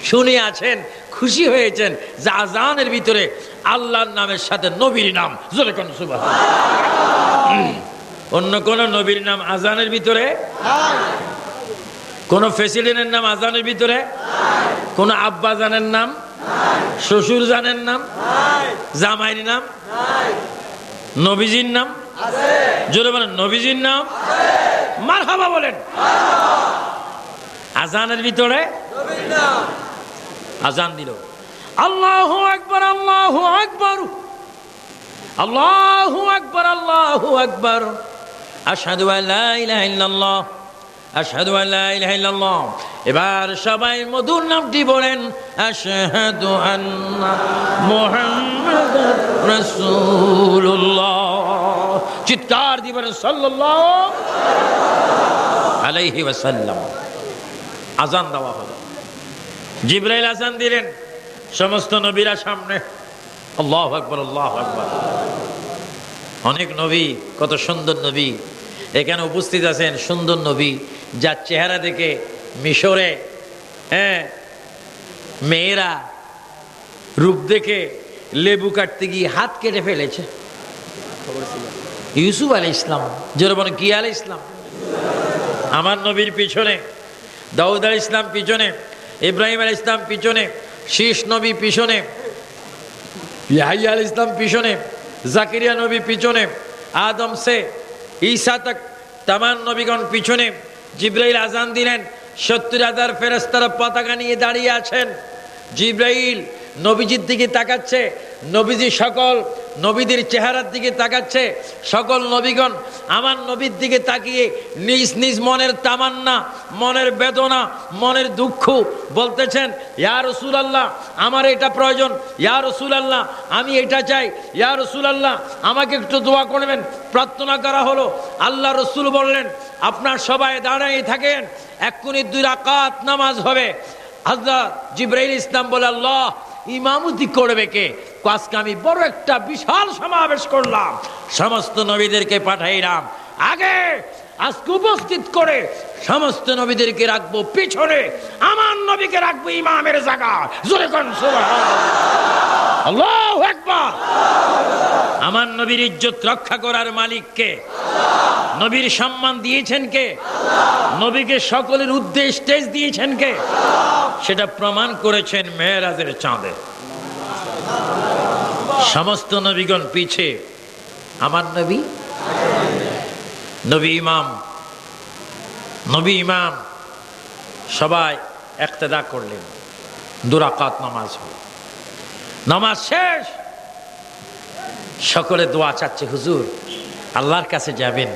শুনে আছেন, খুশি হয়েছেন যে আজানের ভিতরে আল্লাহর নামের সাথে নবীর নাম। জোরে কোন সুবহানাল্লাহ। অন্য কোন নবীর নাম আজানের ভিতরে, কোন প্রেসিডেন্টের নাম আজানের ভিতরে, কোন আব্বা জানের নাম, শ্বশুর জানের নাম, জামাইয়ের নাম, নবীজির নাম জোরে বলেন, নবীজির নাম মারহাবা বলেন। আজানের ভিতরে আজান দিল, আল্লাহু আকবার, আল্লাহু আকবার, আল্লাহু আকবার, আল্লাহু আকবার, আশহাদু আল্লা ইলাহা ইল্লাল্লাহ, আশহাদু আল্লা ইলাহা ইল্লাল্লাহ। এবার সবাই মধুর নামটি বলেন, আশহাদু আন্না মুহাম্মাদার রাসূলুল্লাহ। চিৎকার দিবেন সাল্লাল্লাহু আলাইহি ওয়াসাল্লাম। আজান দেওয়া হলো, জিবরাইল আজান দিলেন, সমস্ত নবীরা সামনে। আল্লাহু আকবার, আল্লাহু আকবার। অনেক নবী, কত সুন্দর নবী এখানে উপস্থিত আছেন। সুন্দর নবী যার চেহারা দেখে মিশরে মেয়েরা রূপ দেখে লেবু কাটতে গিয়ে হাত কেটে ফেলেছে। ইউসুফ আলাইহিস সালাম, জোরে বলেন কি আলাইহিস সালাম। আমার নবীর পিছনে দাউদ আলাইহিস সালাম পিছনে, ইব্রাহিম আলাইহিস সালাম পিছনে, শীষ নবী পিছনে, ইয়াহইয়া আলাইহিস সালাম পিছনে, জাকারিয়া নবী পিছনে, আদম সে ঈসা তক তামাম নবীগণ পিছনে। জিবরাইল আজান দিলেন, 70,000 ফেরেশতারা পতাকা নিয়ে দাঁড়িয়ে আছেন। জিবরাইল নবীজির দিকে তাকাচ্ছে, নবীজি সকল নবীদের চেহারার দিকে তাকাচ্ছে। সকল নবীগণ আমার নবীর দিকে তাকিয়ে নিজ নিজ মনের তামান্না, মনের বেদনা, মনের দুঃখ বলতেছেন, ইয়া রাসূলুল্লাহ আমার এটা প্রয়োজন, ইয়া রাসূলুল্লাহ আমি এটা চাই, ইয়া রাসূলুল্লাহ আমাকে একটু দোয়া করবেন। প্রার্থনা করা হলো। আল্লাহ রাসূল বললেন, আপনার সবাই দাঁড়িয়ে থাকেন, এক্ষুনি 2 রাকাত নামাজ হবে। হযরত জিবরাইল ইসলাম বলে, আল্লাহ ইমামতি করবে কে? আজকে আমি বড় একটা বিশাল সমাবেশ করলাম, সমস্ত নবীদেরকে পাঠাইলাম আগে, আজকে উপস্থিত করে সমস্ত নবীদেরকে রাখবো পিছনে, আমার নবীকে রাখবো ইমামের জায়গা। জোরে কোন সুবহানাল্লাহ, আল্লাহু আকবার। আমার নবীর ইজ্জত রক্ষা করার মালিক কে? নবীর সম্মান দিয়েছেন কে? নবীকে সকলের উদ্দেশ্যে স্টেজ দিয়েছেন কে? সেটা প্রমাণ করেছেন মেরাজের চাঁদে। সমস্ত নবীগণ পিছে, আমার নবী নবী ইমাম, নবী ইমাম। সবাই ইক্তেদা করলেন, 2 রাকাত নামাজ হলো। নামাজ শেষ, সকলে দোয়া চাচ্ছে, হুজুর আল্লাহর কাছে যাবেন,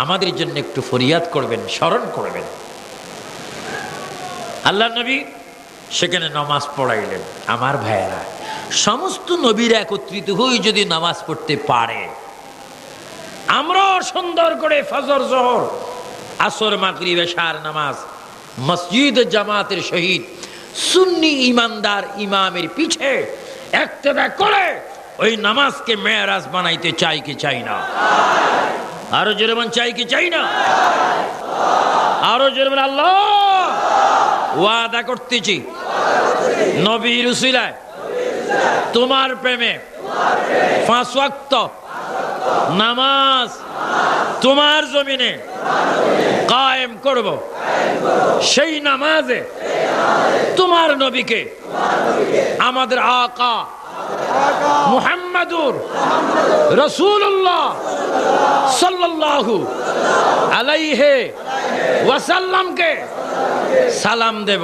আমাদের জন্য একটু ফরিয়াদ করবেন, স্মরণ করবেন। আল্লাহ নবী সেখানে নামাজ পড়াইলেন। আমার ভাইয়েরা, সমস্ত নবীরা একত্রিত হয়ে যদি নামাজ পড়তে পারে, আমরাও সুন্দর করে ফজর, জোহর, আসর, মাগরিব, এশার নামাজ মসজিদ জামাতের শহীদ সুন্নি ইমানদার ইমামের পিছে ইক্তেদা করে ওই নামাজকে মেরাজ বানাইতে চাই কি চাই না? আরো জোরে বলেন চাই কি চাই না? আরো জোরে বলেন আল্লাহ। ওয়াদা করতেছি নবীর উসিলায় তোমার প্রেমে 5 ওয়াক্ত নামাজ তোমার জমিনে কায়েম করব। সেই নামাজে তোমার নবীকে আমাদের আকা মুহাম্মাদুর রাসূলুল্লাহ সাল্লাল্লাহু আলাইহি ওয়াসাল্লামকে সালাম দেব।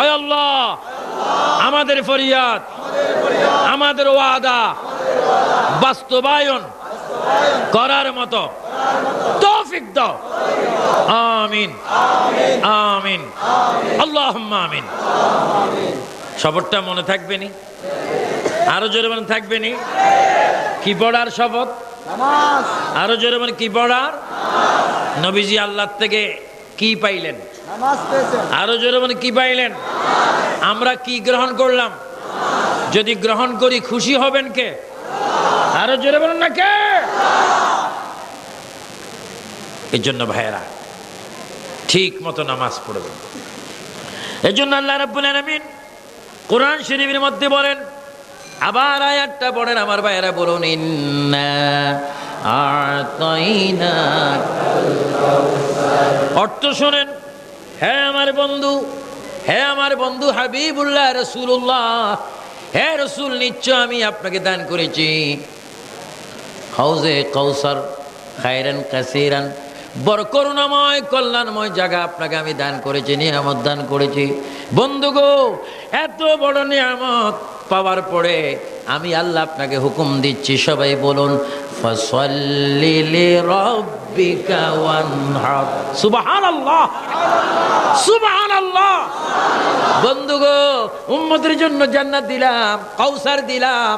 আয় আল্লাহ, আমাদের ফরিয়াদ, আমাদের ওয়াদা বাস্তবায়ন করার মতো তৌফিক দাও। আমিন আমিন আল্লাহুম্মা আমিন। শপথটা মনে থাকবে নি? আরো জোরে মনে থাকবে নি? কি পড়ার শপথ? নামাজ। আরো জোরে মানে কি পড়ার? নবীজি আল্লাহ থেকে কি পাইলেন? নামাজ পেয়েছেন। আরো জোরে মানে কি পাইলেন? আমরা কি গ্রহণ করলাম? যদি গ্রহণ করি খুশি হবেন কে? আরো জোরে বলেন না কে? এই জন্য ভাইয়েরা ঠিক মতো নামাজ পড়বেন। এই জন্য আল্লাহ রাব্বুল আলামিন কোরআন শরীফের মধ্যে বলেন, আবার আয়াতটা পড়েন আমার ভাইয়েরা, বলুন ইন্না আ'তাইনাক। অর্থ শোনেন, হে আমার বন্ধু, হে আমার বন্ধু হাবিবুল্লাহ রাসূলুল্লাহ, হে রাসূল, নিশ্চয় আমি আপনাকে দান করেছি হাউজে কাউসার, খায়রান কাসীরান, বড় করুণাময় কল্যাণময় জায়গা আপনাকে আমি দান করেছি, নিয়ামত দান করেছি। বন্ধু গো, এত বড় নিয়ামত পাওয়ার পরে আমি আল্লাহ আপনাকে হুকুম দিচ্ছি, সবাই বলুন ফাসাল্লি লিরাব্বিকা ওয়ানহার। সুবহানাল্লাহ সুবহানাল্লাহ। বন্ধু গো, উম্মতের জন্য জান্নাত দিলাম, কাউসার দিলাম,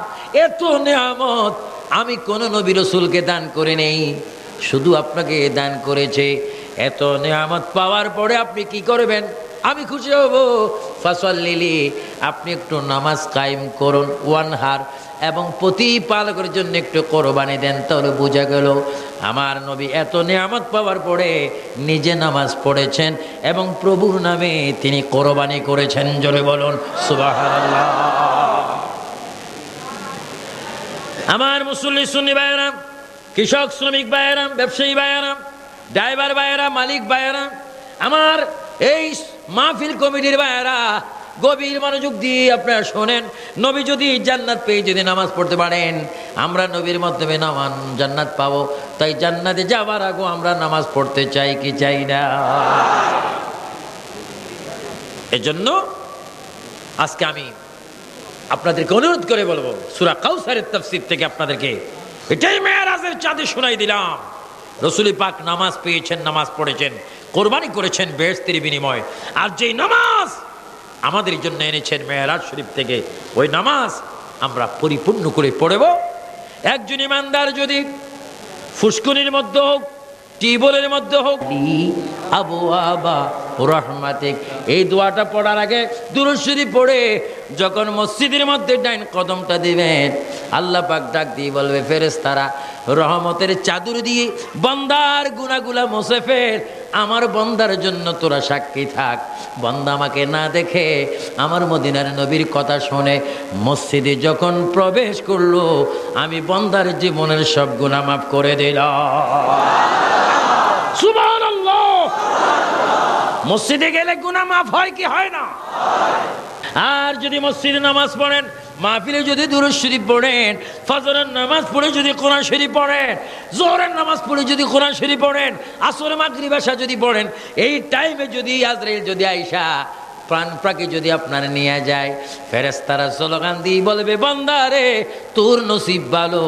এত নিয়ামত আমি কোন নবী রাসূলকে দান করে নেই, শুধু আপনাকে দান করেছে। এত নিয়ামত পাওয়ার পরে আপনি কি করবেন? আমি খুশি হব। ফাসাল্লি, আপনি একটু নামাজ কায়েম করুন, ওয়ানহার, এবং প্রতিপালকের জন্য একটু কোরবানি দেন। তাহলে বোঝা গেল আমার নবী এত নিয়ামত পাওয়ার পরে নিজে নামাজ পড়েছেন এবং প্রভুর নামে তিনি কোরবানি করেছেন। জোরে বলুন সুবহানাল্লাহ। আমার মুসল্লি সুন্নি ভাইয়েরা, কৃষক শ্রমিক ভাইয়েরা, ব্যবসায়ী ভাইয়েরা, ড্রাইভার ভাইয়েরা, মালিক ভাইয়েরা, আমার এই মাহফিল কমিটির ভাইয়েরা, গভীর মনোযোগ দিয়ে আপনারা শোনেন। নবী যদি জান্নাত পেয়ে যদি নামাজ পড়তে পারেন, আমরা নবীর মাধ্যমে জান্নাত পাবো। তাই জান্নাতে যাওয়ার আগে আমরা নামাজ পড়তে চাই কি চাই না? এজন্য আজকে আমি আপনাদেরকে অনুরোধ করে বলবো, সূরা কাউসারের তাফসীর থেকে আপনাদেরকে এটাই মেরাজের চাঁদে শোনাই দিলাম। রাসূল পাক নামাজ পেয়েছেন, নামাজ পড়েছেন, কোরবানি করেছেন বেহেশতের বিনিময়। আর যেই নামাজ আমাদের জন্য এনেছেন মেরাজ শরীফ থেকে, ওই নামাজ আমরা পরিপূর্ণ করে পড়ব। একজন ইমানদার যদি ফুসকুনির মধ্যে হোক, টিউবওয়েলের মধ্যে হোক, আবু আবা রহমাতিক, এই দোয়াটা পড়ার আগে দুরূদ শরীফ পড়ে যখন মসজিদের মধ্যে ডাইন কদমটা দিবেন, আল্লাহ পাক ডাক দিয়ে বলবে, ফেরেশতারা রহমতের চাদর দিয়ে বান্দার গুনাহগুলা মুছে ফেল, আমার বান্দার জন্য তোরা সাক্ষী থাক। বান্দা আমাকে না দেখে আমার মদিনার নবীর কথা শুনে মসজিদে যখন প্রবেশ করলো, আমি বান্দার জীবনের সব গুনাহ মাফ করে দিলাম। সুবহানাল্লাহ। মসজিদে গেলে গুনাহ মাফ হয় কি হয় না? আর যদি মসজিদে নামাজ পড়েন, মাহফিলে যদি দুরূদ শরীফ পড়েন, ফজরের নামাজ পড়ে যদি কোরআন শরীফ পড়েন, যোহরের নামাজ পড়ে যদি কোরআন শরীফ পড়েন, আসর মাগরিব এশা যদি পড়েন, এই টাইমে যদি আজরাইল যদি আইসা প্রাণ পাখি যদি আপনার নিয়ে যায়, ফেরেশতারা স্লোগান দিয়ে বলবে, বান্দা রে তোর নসিব ভালো,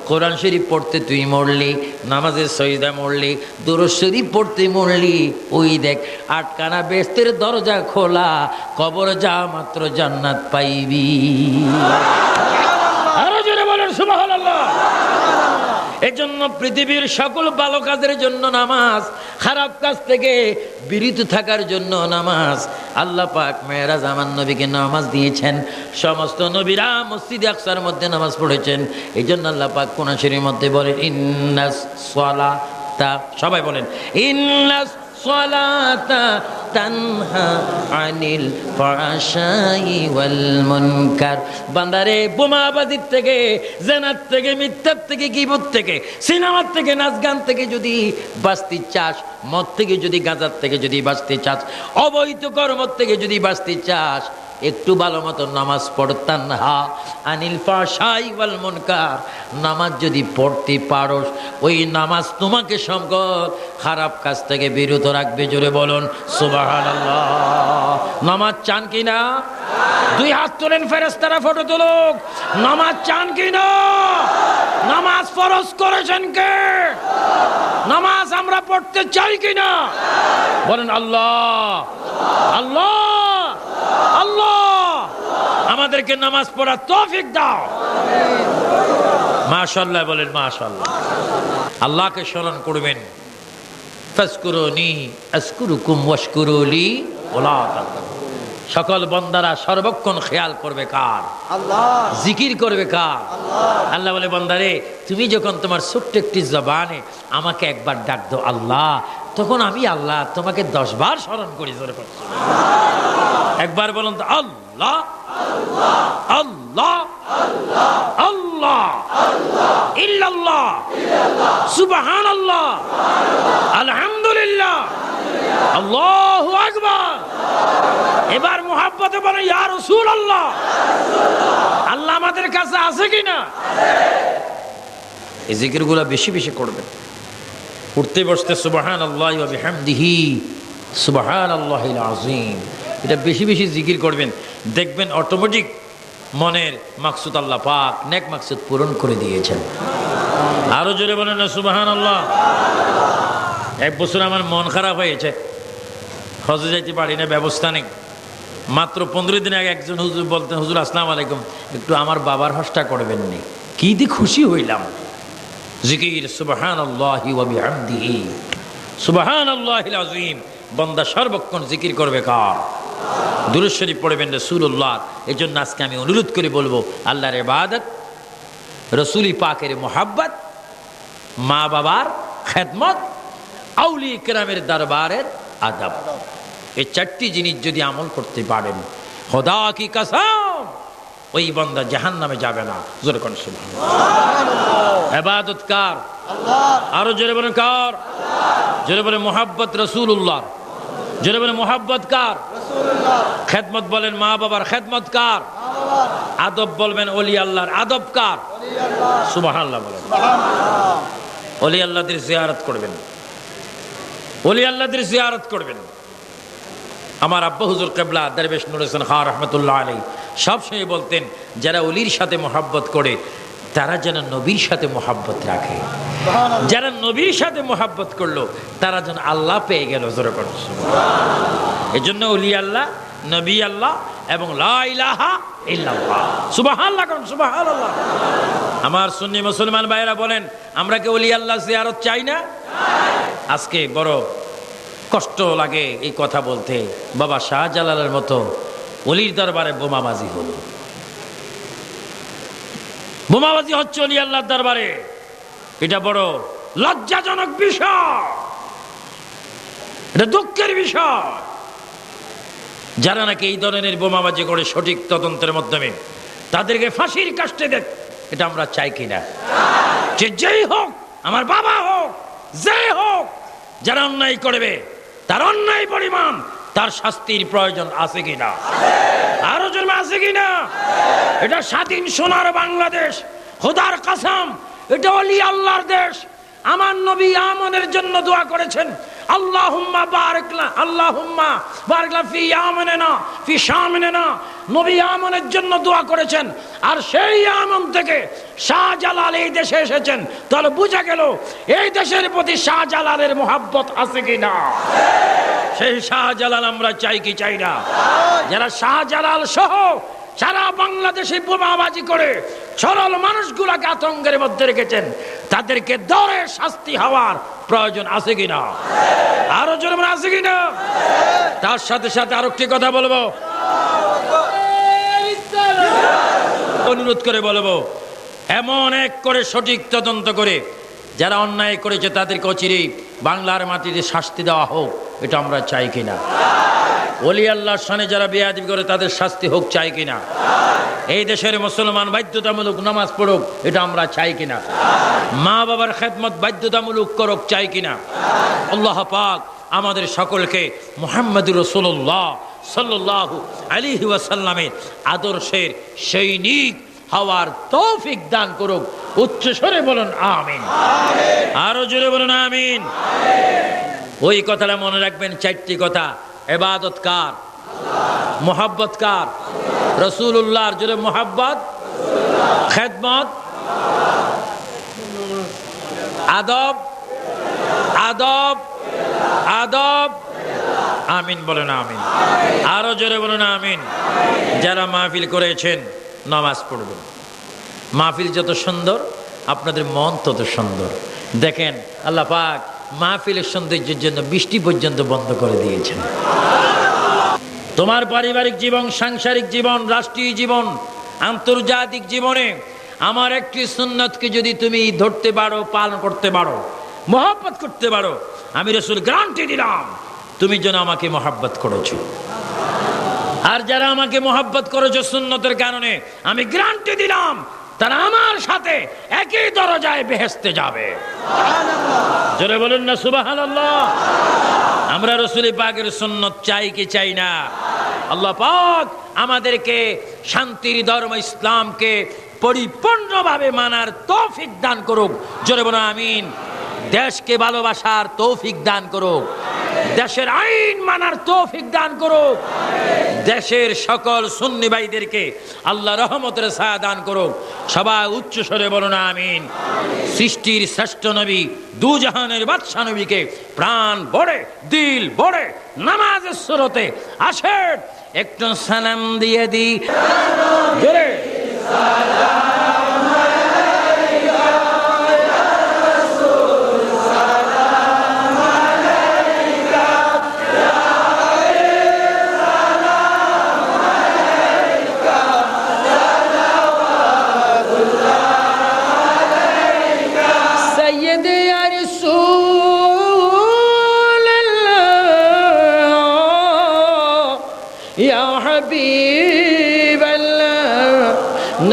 কোরআন শরীফ পড়তে তুই মরলি, নামাজে সজদা মরলি, দুরূদ শরীফ পড়তে মরলি, ওই দেখ আটকানা বেহেশতের দরজা খোলা, কবর যা মাত্র জান্নাত পাইবি। আরো জোরে বলেন সুবহানাল্লাহ। এজন্য পৃথিবীর সকল ভালো কাজের জন্য নামাজ, খারাপ কাজ থেকে বিরত থাকার জন্য নামাজ। আল্লাহ পাক মেরাজ আমার নবীকে নামাজ দিয়েছেন। সমস্ত নবীরা মসজিদে আকসার মধ্যে নামাজ পড়েছেন। এই জন্য আল্লাহ পাক কোরআন শরীফের মধ্যে বলেন ইন্নাস সালাতা, সবাই বলেন ইন্নাস সালাতা তানহা আনিল ফাহশাই ওয়াল মুনকার। বান্দারে, বোমাবাজির থেকে, জেনার থেকে, মিথ্যার থেকে, গীবত থেকে, সিনেমার থেকে, নাচ গান থেকে যদি বাঁচতে চাস, মদ থেকে যদি, গাঁজার থেকে যদি বাঁচতে চাস, অবৈধ কর্ম থেকে যদি বাঁচতে চাস, একটু ভালো মতো নামাজ পড়তাম হা আনিল ফাহশাই ওয়াল মুনকার। নামাজ যদি পড়তে পারোস, ওই নামাজ তোমাকে সকল খারাপ কাজ থেকে বিরত রাখবে। জোরে বলুন সুবহানাল্লাহ। নামাজ চান কিনা? দুই হাত তোলেন, ফেরেশতারা ফটো তুলুক। নামাজ চান কিনা? নামাজ ফরজ করেছেন কে? নামাজ আমরা পড়তে চাই কিনা? বলেন আল্লাহ আল্লাহ আল্লাহ আমাদেরকে নামাজ পড়ার তৌফিক দাও। মাশাআল্লাহ বলেন মাশাআল্লাহ। আল্লাহকে স্মরণ করবেন। ফাজকুরুনি আযকুরুকুম ওয়াশকুরুলি ওয়ালা তাকফুরুন। সকল বান্দারা সর্বক্ষণ খেয়াল করবে কার? আল্লাহ। জিকির করবে কার? আল্লাহ। আল্লাহ বলে, বান্দারে তুমি যখন তোমার ছোট্ট একটি জবানে আমাকে একবার ডাক দাও আল্লাহ, তখন আমি আল্লাহ তোমাকে 10 বার স্মরণ করি। জোরে করছি একবার বলুন তো, আল্লাহ আল্লাহ আল্লাহ ইল্লাল্লাহ সুবহানাল্লাহ আলহামদুলিল্লাহ আল্লাহু আকবার। এবার মুহাব্বতে বলেন ইয়া রাসূলুল্লাহ। আল্লাহ আমাদের কাছে আছে কিনা? এই জিকিরগুলো বেশি বেশি করবেন। উঠতে বসতে সুবহানাল্লাহি ওয়া বিহামদিহি সুবহানাল্লাহিল আযীম, এটা বেশি বেশি জিকির করবেন। দেখবেন অটোমেটিক মনের মাকসুদ আল্লাহ পাক নেক মাকসুদ পূরণ করে দিয়েছেন। আরো জোরে বলেন না সুবহানাল্লাহ। এক বছর আমার মন খারাপ হয়েছে, হজে যাইতে পারি না, ব্যবস্থা নেই। মাত্র 15 দিন আগে একজন হুজুর বলতেন, হুজুর আসসালামু আলাইকুম, একটু আমার বাবার হজটা করবেন নি। কি দিয়ে খুশি হইলাম। জিকির সুবহানাল্লাহি ওয়া বিহামদিহি সুবহানাল্লাহিল আযীম। বান্দা সর্বক্ষণ জিকির করবে কার? দুরূদ শরীফ পড়বেন রাসূলুল্লাহ। এই জন্য আজকে আমি অনুরোধ করে বলবো, আল্লাহর ইবাদত, রাসূলি পাকের মুহাব্বত, মা বাবার খেদমত, আউলিয়া কেরামের দরবারের আদব, এই 4টি জিনিস যদি আমল করতে পারেন, খোদা কি কসম, ওই বান্দা জাহান্নামে যাবে না। জোরে কোন সুবহানাল্লাহ। ইবাদত কার? আল্লাহ। আরো জোরে বলেন কার? জোরে বলেন মুহাব্বত রাসূলুল্লাহ। জোরে বলেন মুহাব্বত কার? রাসূলুল্লাহ। খেদমত বলেন মা বাবার খেদমত কার? আদব বলবেন ওলি আল্লাহর আদব কার? সুবহানাল্লাহ বলেন। ওলি আল্লাহদের জিয়ারত করবেন, ওলি আল্লাহদের জিয়ারত করবেন। আমার আব্বা হুজুর কিবলা দরবেশ নুর হোসেন খান রাহমাতুল্লাহ আলাইহি সবসময় বলতেন, যারা ওলির সাথে মহব্বত করে তারা যেন নবীর সাথে মহব্বত রাখে। যারা নবীর সাথে মহব্বত করলো তারা যেন আল্লাহ পেয়ে গেল। জোরে করুন সুবহানাল্লাহ। এই জন্য ওলি আল্লাহ, নবী আল্লাহ এবং লা ইলাহা ইল্লাল্লাহ। সুবহানাল্লাহ করুন সুবহানাল্লাহ। আমার সুন্নি মুসলমান ভাইরা বলেন, আমরা কি ওলি আল্লাহ জিয়ারত চাই না? আজকে বড় কষ্ট লাগে এই কথা বলতে। বাবা শাহজালালের মতো ওলির দরবারে বোমাবাজি হলো। বোমাবাজি হচ্ছে ওলি আল্লাহর দরবারে। এটা বড় লজ্জাজনক বিষয়, এটা দুঃখের বিষয়। যারা নাকি এই ধরনের বোমাবাজি করে সঠিক তদন্তের মাধ্যমে তাদেরকে ফাঁসির কাস্টে দেখ, এটা আমরা চাই কিনা? যে যেই হোক, আমার বাবা হোক, যে হোক, যারা অন্যায় করবে তার অন্যায় পরিমাণ তার শাস্তির প্রয়োজন আছে কিনা? আরো জন্ম আছে কিনা? এটা স্বাধীন সোনার বাংলাদেশ, খোদার কসম, এটা ওলি আল্লাহর দেশ। আমার নবী আমনের জন্য দোয়া করেছেন, আল্লাহুম্মা বারিক লা, আল্লাহুম্মা বারিক লা ফি ইয়ামানিনা ফি শামিনা। নবী আমনের জন্য দোয়া করেছেন। আর সেই আমন থেকে শাহজালাল এই দেশে এসেছেন। তাহলে বোঝা গেল এই দেশের প্রতি শাহজালালের মোহাব্বত আছে কিনা? সেই শাহজালাল আমরা চাই কি চাই না? যারা শাহজালাল সহ সারা বাংলাদেশে বোমাবাজি করে সরল মানুষগুলাকে আতঙ্কের মধ্যে রেখেছেন, তাদেরকে ধরে শাস্তি হওয়ার প্রয়োজন আছে কিনা? আরো জোরে বলেন আছে কিনা? তার সাথে সাথে আরেকটি কথা বলবো, অনুরোধ করে বলবো, এমন এক করে সঠিক তদন্ত করে যারা অন্যায় করেছে তাদেরকে অচিরেই বাংলার মাটিতে শাস্তি দেওয়া হোক, এটা আমরা চাই কিনা? ওলি আল্লাহর শানে যারা বেয়াদবি করে তাদের শাস্তি হোক, চাই কিনা? এই দেশের মুসলমান বাধ্যতামূলক নামাজ পড়ুক, এটা আমরা চাই কিনা? মা বাবার খেদমত বাধ্যতামূলক করুক, চাই কিনা? আল্লাহ পাক আমাদের সকলকে মুহাম্মদুর রাসূলুল্লাহ সাল্লাল্লাহু আলাইহি ওয়াসাল্লামের আদর্শের সৈনিক হওয়ার তৌফিক দান করুক। উচ্চ স্বরে বলুন আমিন। আরো জোরে বলুন আমিন। ওই কথাটা মনে রাখবেন, চারটি কথা। ইবাদত কার? মুহাব্বত কার? রাসূলুল্লাহর। জোরে মুহাব্বত, খেদমত, আদব, আদব, আদব। আমিন বলেন আমিন। আরো জোরে বলুন আমিন। যারা মাহফিল করেছেন নামাজ পড়বেন। মাহফিল যত সুন্দর আপনাদের মন তত সুন্দর। দেখেন আল্লাহ পাক মাহফিলের সৌন্দর্যের জন্য বৃষ্টি পর্যন্ত বন্ধ করে দিয়েছেন। তোমার পারিবারিক জীবন, সাংসারিক জীবন, রাষ্ট্রীয় জীবন, আন্তর্জাতিক জীবনে আমার একটি সুন্নতকে যদি তুমি ধরতে পারো, পালন করতে পারো, মহব্বত করতে পারো, আমি রাসূল গ্যারান্টি দিলাম তুমি যেন আমাকে মহব্বত করেছো। আর যারা আমাকে মহব্বত করেছো সুন্নতের কারণে, আমি গ্যারান্টি দিলাম তারা আমার সাথে একই দরজায় বেহেশতে যাবে। জোরে বলুন না সুবহানাল্লাহ। আমরা রাসূল পাকের সুন্নত চাই কি চাই না? আল্লাহ পাক আমাদেরকে শান্তির ধর্ম ইসলামকে পরিপূর্ণভাবে মানার তৌফিক দান করুক। জোরে বলুন আমিন। দেশকে ভালোবাসার তৌফিক দান করুক, দেশের আইন মানার তৌফিক দান করুক, দেশের সকল সুন্নি ভাইদেরকে আল্লাহ রহমতের ছায়া দান করুক। সবাই উচ্চ স্বরে বলুন আমিন। সৃষ্টির শ্রেষ্ঠ নবী, দুজাহানের বাদশা নবীকে প্রাণ ভরে, দিল ভরে নামাজের সুরতে আসেন একটু সালাম দিয়ে দিই। জোরে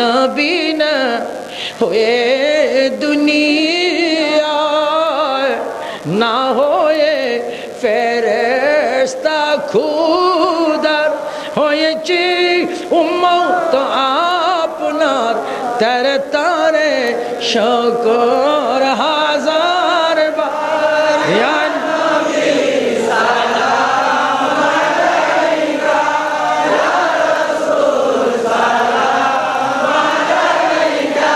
নবীনা হয়ে দুনিয়ায় না হয়ে ফেরেশতা খুদার হয়েছে উম্মত আপনার, তারে তারে শুকর হাজার বার। ইয়া নবী সালাম আলাইকা, ইয়া রাসূল সালাম আলাইকা,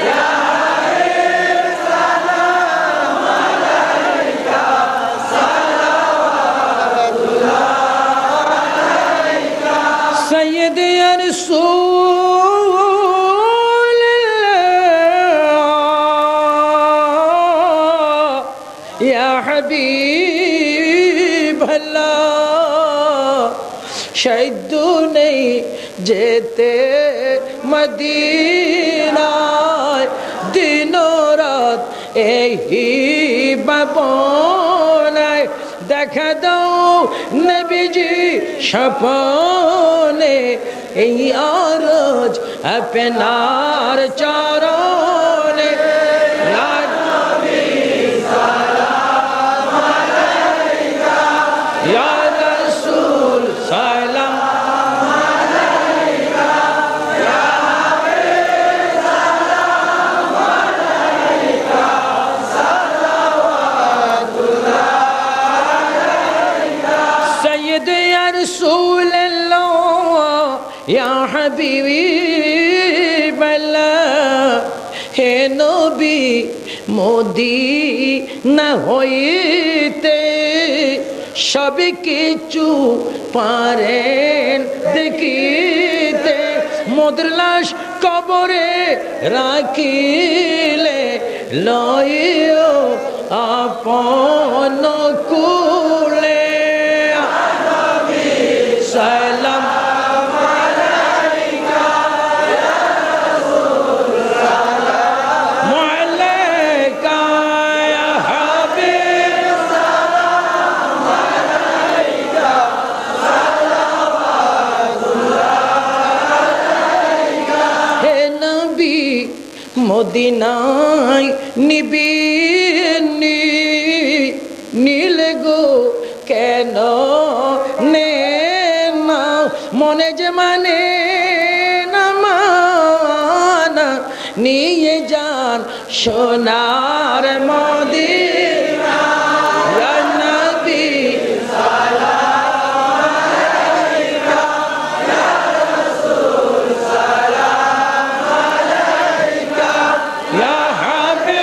ইয়া হাবিব সালাম আলাইকা, সালাওয়াতুল্লাহ আলাইকা। সাইয়্যিদ ইয়া রাসূল ইয়া হাবিব আল্লাহ, শাহিদ নেই যেতে মদিনায়, দিন রাত এই ভাবনায়, দেখা দাও নবীজি স্বপ্নে, এই আরজ আপনার চরণে। ইয়া নবী সালাম আলাইকা, ইয়া রাসূল সালাম আলাইকা, ইয়া হাবিব সালাম আলাইকা, সালাওয়াতুল্লাহ আলাইকা। সাইয়্যিদ ইয়া রাসূলুল্লাহ, ইয়া হাবিব আল্লাহ, হে নবী মদিনা হইতে সব কিছু পারেন দেখিতে, মোদের লাশ কবরে রাখিলে লইও আপন কুলে সালাম মালাইকা ইয়া হাবিব হে নবী মদিনায় নিবি নীলে গো কেন নে না মনে যে মানে না মানা নিয়ে যান সোনার মদিনা ইয়া নবী ইয়া হাবিব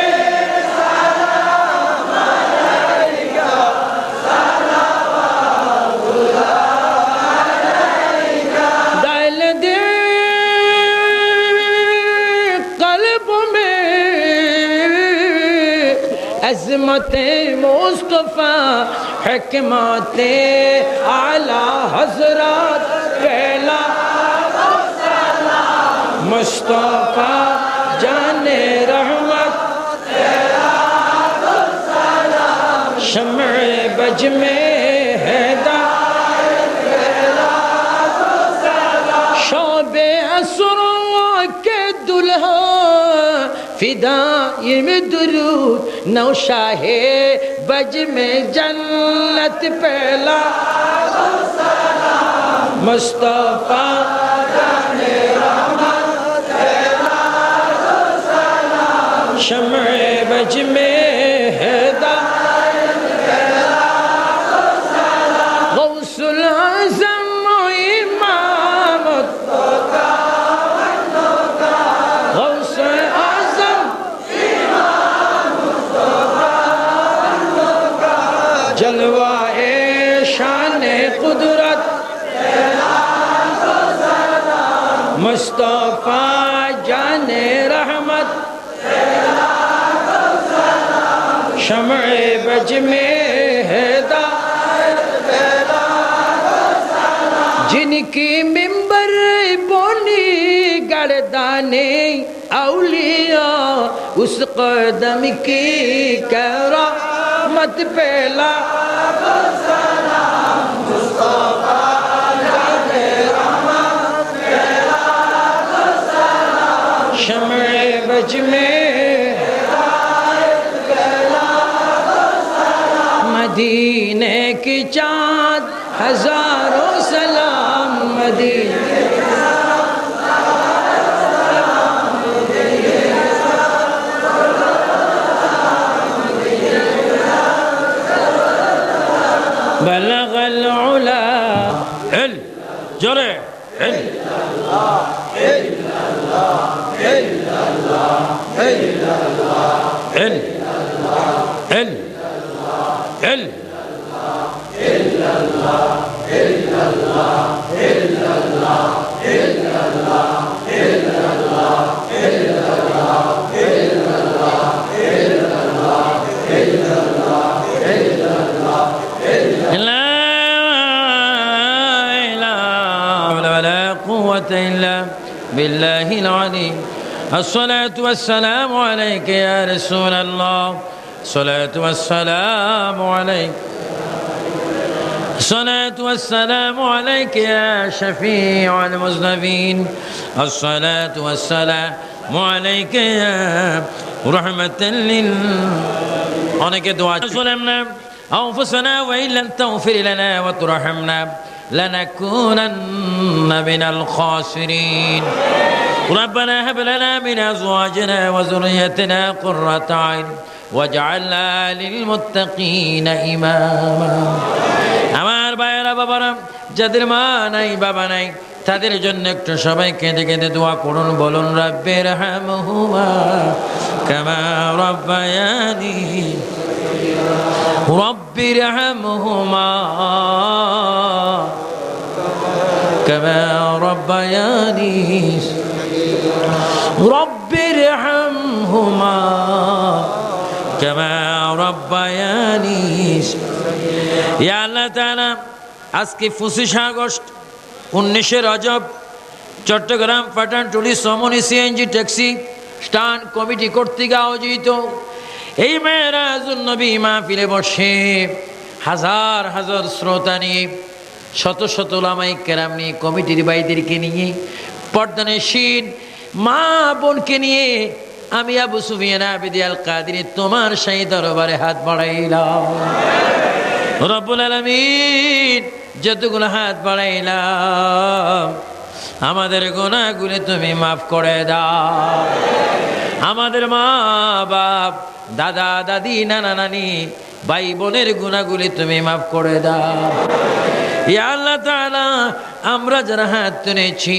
डाल दे कल्ब में अज़मत मुस्तफ़ा हिकमत आला हज़रत पहला मुस्तफ़ा जाने रहमत शम्अ बज में हैदा शोबे असरों के दुल्हा फिदाई में दुरूद नौशाहे बज में जन्नत पहला मुस्तफ़ा शम्अ बज में हैदा गौसुल आज़म इमामत गौसुल आज़म जलवाए शान कुदरत मुस्तफ़ा जाने रहमत शम्अ बज में हैदा जिनकी मिंबर बोनी गर्दाने औलिया उस कदम की करामत पहला शम्अ बज में मदीने की चाँद हजारों सलाम मदीने बलगल उला এল জোরে এল এল এল এল إلا بالله العليم الصلاة والسلام عليك يا رسول الله الصلاة والسلام عليك الصلاة والسلام عليك يا شفيع المذنبين الصلاة والسلام عليك يا رحمة অনেকে দোয়া ظلمنا أنفسنا وإن لم تغفر لنا وترحمنا لنكونن من الخاسرين ربنا هب لنا من أزواجنا وذريتنا قرة أعين واجعلنا للمتقين إماما আমার ভাইয়েরা বাবারা যাদের মা নাই বাবা নাই তাদের জন্য একটু সবাই কেঁদে কেঁদে দোয়া করুন বলুন রাব্বির হামহুমা কামা রাব্বায়ানি রব্বির হামহুমা كما ربياني رب ارحمهما كما ربياني يا الله تعالى আজকে 25 আগস্ট 19 রজব চট্টগ্রাম পাঠানটুলি সমনি সিএনজি ট্যাক্সি স্ট্যান্ড কমিটি কর্তৃক আয়োজিত এই মেরাজুন নবী মাহফিলে বসে হাজার হাজার শ্রোতা নিয়ে শত শত উলামায়ে কেরাম নিয়ে কমিটির ভাইদেরকে নিয়ে পর্দানশীন মা বোনকে নিয়ে আমি আবু সুফিয়ান আবিদি আল কাদিরি তোমার সেই দরবারে হাত বাড়াইলাম রব্বুল আলামিন যতগুলো হাত বাড়াইলাম আমাদের গুনাহগুলো তুমি মাফ করে দাও আমাদের মা বাপ দাদা দাদি নানা নানি ভাই বোনের গুনাহগুলো তুমি মাফ করে দাও ইয়া আল্লাহ তাআলা আমরা যারা হাত তুলেছি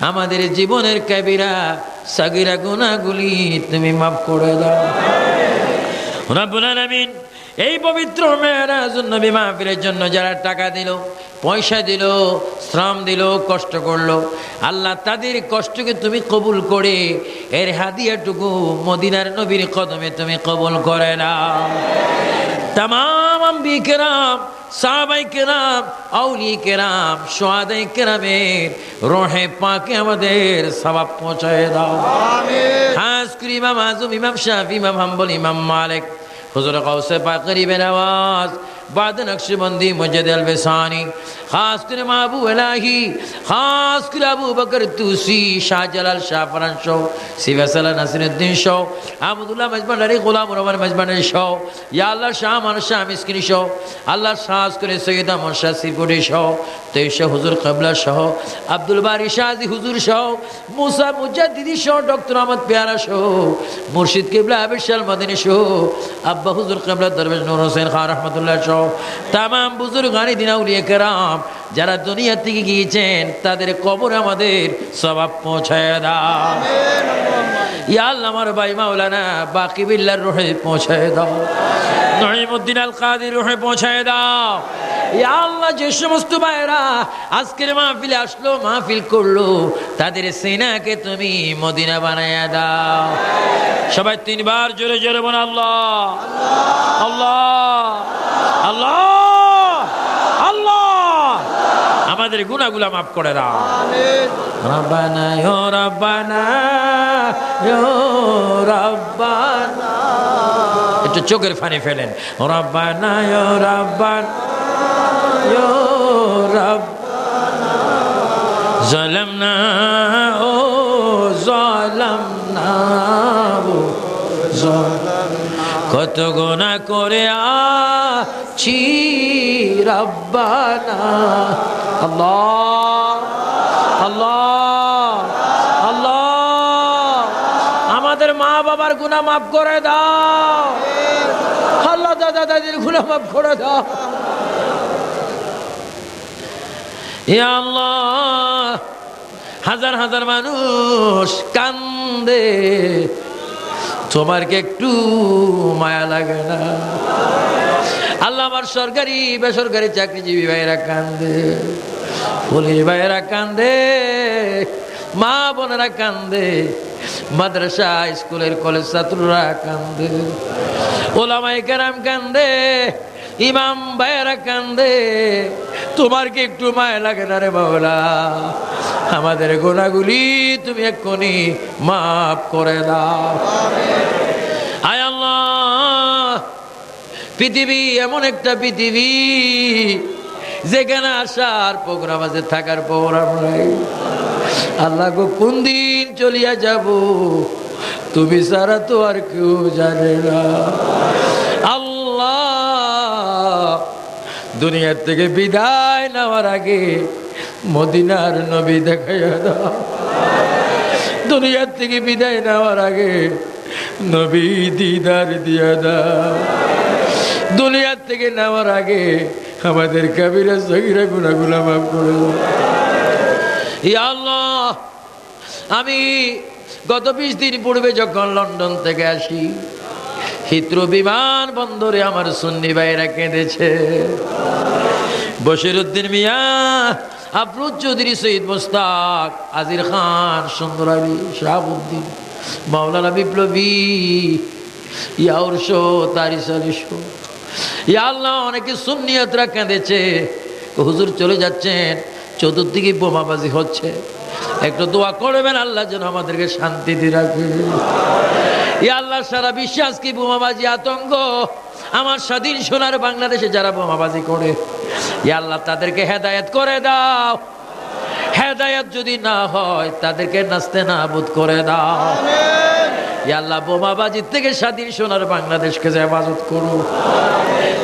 আমাদের জীবনের কবিরা সাগীরা গুনাহগুলি তুমি মাফ করে দাও রব্বুল আলামিন এই পবিত্র মেরাজুন নবী মাহফিলের জন্য যারা টাকা দিল পয়সা দিল শ্রম দিল কষ্ট করলো আল্লাহ তাদের কষ্টকে তুমি কবুল করে এর হাদিয়াটুকু মদিনার নবীর কদমে তুমি কবুল করে নাও तमाम अंबी किराम साहबाए किराम औलिया किराम शुहादाए किरामेर रोहे पाके আমাদের সওয়াব পৌঁছায় দাও আমিন খাস করে ইমাম আযম ইমাম শাফি ইমাম হাম্বল ইমাম মালিক হুজুর গাউসে পাক গরিবে নওয়াজ बाद नक्शबंदी मुजद अलबसानी खास कर महबू इलाही खास कर अबू बकर तुसी शाह जलाल शाह फरान शो सिवसला नसीरुद्दीन शो अहमदुल्लाह मजबंडारी गुलाम रमान मजबंडारी शो या अल्लाह शाह मान शाह मिस्किन शो अल्लाह खास कर सैयदा मुर्शिद सिपुडी शो तेशा हुजूर कबला शो अब्दुल बारी शाजी हुजूर शो मूसा मुजद्दिदी शो डॉक्टर अहमद प्यारा शो मुर्शिद किबला अबिशाल मदनी शो अब्बा हुजूर कबला दरवेश नूर हुसैन खान रहमतुल्लाह शो तमाम बुजुर्गानी दिन औलिया केराम যারা দুনিয়া থেকে গিয়েছেন তাদের কবর আমাদের সওয়াব পৌঁছায় দাও আমিন ইয়া আল্লাহ আমার ভাই মাওলানা বাকি বিল্লাহর রূহে পৌঁছায় দাও নঈমউদ্দিন আল কাদির রূহে পৌঁছায় দাও ইয়া আল্লাহ যে সমস্ত ভাইরা আজকের মাহফিলে আসলো মাহফিল করলো তাদের সিনাকে তুমি মদিনা বানায়া দাও সবাই তিনবার জোরে জোরে বল আল্লাহ আল্লাহ আল্লাহ আল্লাহ আমাদের গুনাহগুলো মাফ করে দাও আমিন রব্বানা ইয়া রব্বানা ইয়া রব্বানা একটু চোখের পানি ফেলেন রব্বানা ইয়া রব্বানা ইয়া রব্বানা জালামনা ও জালামনা ও জালামনা কত গুনাহ করে আছি রব্বানা আল্লাহ আল্লাহ আল্লাহ আমাদের মা বাবার গুনাহ মাফ করে দাও আল্লাহ দাদা দাদির গুনাহ মাফ করে দাও ইয়া আল্লাহ হাজার হাজার মানুষ কান্দে তোমার কি একটু মায়া লাগে না আল্লাহ আমার সরকারি বেসরকারি চাকরিজীবী ভাইরা কান্দে পুলিশ ভাইরা কান্দে মা বোনেরা কান্দে মাদ্রাসা স্কুলের কলেজ ছাত্ররা কান্দে ওলামায়ে কেরাম কান্দে ইমাম ভাইরা কান্দে তোমার কি একটু মায়া লাগে না রে মাওলা আমাদের গুনাহগুলি তুমি এক্ষুনি মাফ করে দাও আয় আল্লাহ পৃথিবী এমন একটা পৃথিবী যেখানে আসার প্রোগ্রাম আছে থাকার প্রোগ্রাম নাই আল্লাহ গো কোন দিন চলিয়া যাব তুমি ছাড়া তো আর কেউ জানে না আল্লাহ দুনিয়ার থেকে বিদায় নেওয়ার আগে মদিনার নবী দেখাইয়া দাও দুনিয়ার থেকে বিদায় নেওয়ার আগে নবী দিদার দিয়া দাও দুনিয়ার থেকে নেওয়ার আগে আমাদের কাবিরা সগীরা গুনাহগুলো মাফ করে দাও ইয়া আল্লাহ আমি গত 20 দিন পূর্বে যখন লন্ডন থেকে আসি হিথ্রো বিমান বন্দরে আমার সুন্নি ভাইরা কেঁদেছে বশিরউদ্দিন মিয়া আফরোজ চৌধুরী, সৈয়দ মোস্তাক, আজির খান, সুন্দর আলী, শাহাবুদ্দিন, মাওলানা বিপ্লবী, ইয়াউরশো, তারিশালিশো। ইয়া আল্লাহ, অনেকে সুন্নিয়তরা কেঁদেছে, হুজুর চলে যাচ্ছেন, চতুর্দিকে বোমাবাজি হচ্ছে, একটু দোয়া করবেন আল্লাহ যেন আমাদেরকে শান্তিতে রাখবে। ইয়া আল্লাহ, সারা বিশ্বে আজকে বোমাবাজি, আতঙ্ক, আমার স্বাধীন সোনার বাংলাদেশে যারা বোমাবাজি করে, ইয়া আল্লাহ তাদেরকে হেদায়েত করে দাও। হেদায়েত যদি না হয় তাদেরকে নাস্তে নাবুদ করে দাও। ইয়া আল্লাহ, বোমাবাজির থেকে স্বাধীন সোনার বাংলাদেশকে হেফাজত করো।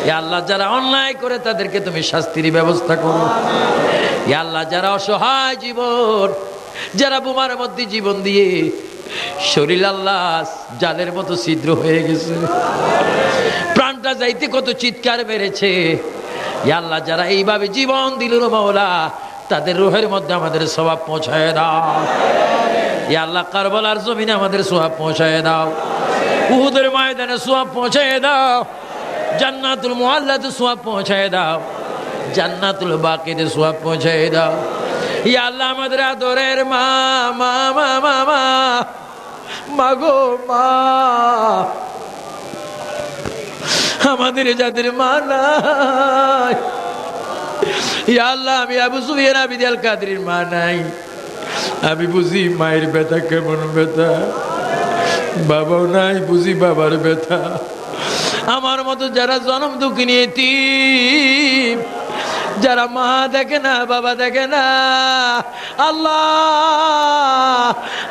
ইয়া আল্লাহ, যারা অন্যায় করে তাদেরকে তুমি শাস্তির ব্যবস্থা করো। ইয়া আল্লাহ, যারা অসহায় জীবন, যারা বোমার মধ্যে জীবন দিয়ে শরীর আল্লাহ জালের মতো ছিদ্র হয়ে গেছে, প্রাণটা যাইতে কত চিৎকার মেরেছে, ইয়া আল্লাহ যারা এইভাবে জীবন দিল মাওলা, তাদের রুহের মধ্যে আমাদের সওয়াব পৌঁছায় দাও। ইয়া আল্লাহ, কারবালার জমিনে আমাদের সওয়াব পৌঁছায় দাও, উহুদের ময়দানে সওয়াব পৌঁছায় দাও, জান্নাতুল মুআল্লাতে সওয়াব পৌঁছায় দাও, জান্নাতুল বাকিতে সওয়াব পৌঁছায় দাও। ইয়া আল্লাহ, আমাদের আদরের মা, মা মা মা মা মাগো মা, আমাদের যাদের মা নাই, ইয়া আল্লাহ, আমি আবু সুফিয়ান আবিদ আল কাদরির মা নাই, আমি বুঝি মায়ের ব্যথা কেমন ব্যথা, বাবাও নাই, বুঝি বাবার ব্যথা। আমার মতো যারা জন্ম দুঃখিনী এতিম, যারা মা দেখে না, বাবা দেখে না, আল্লাহ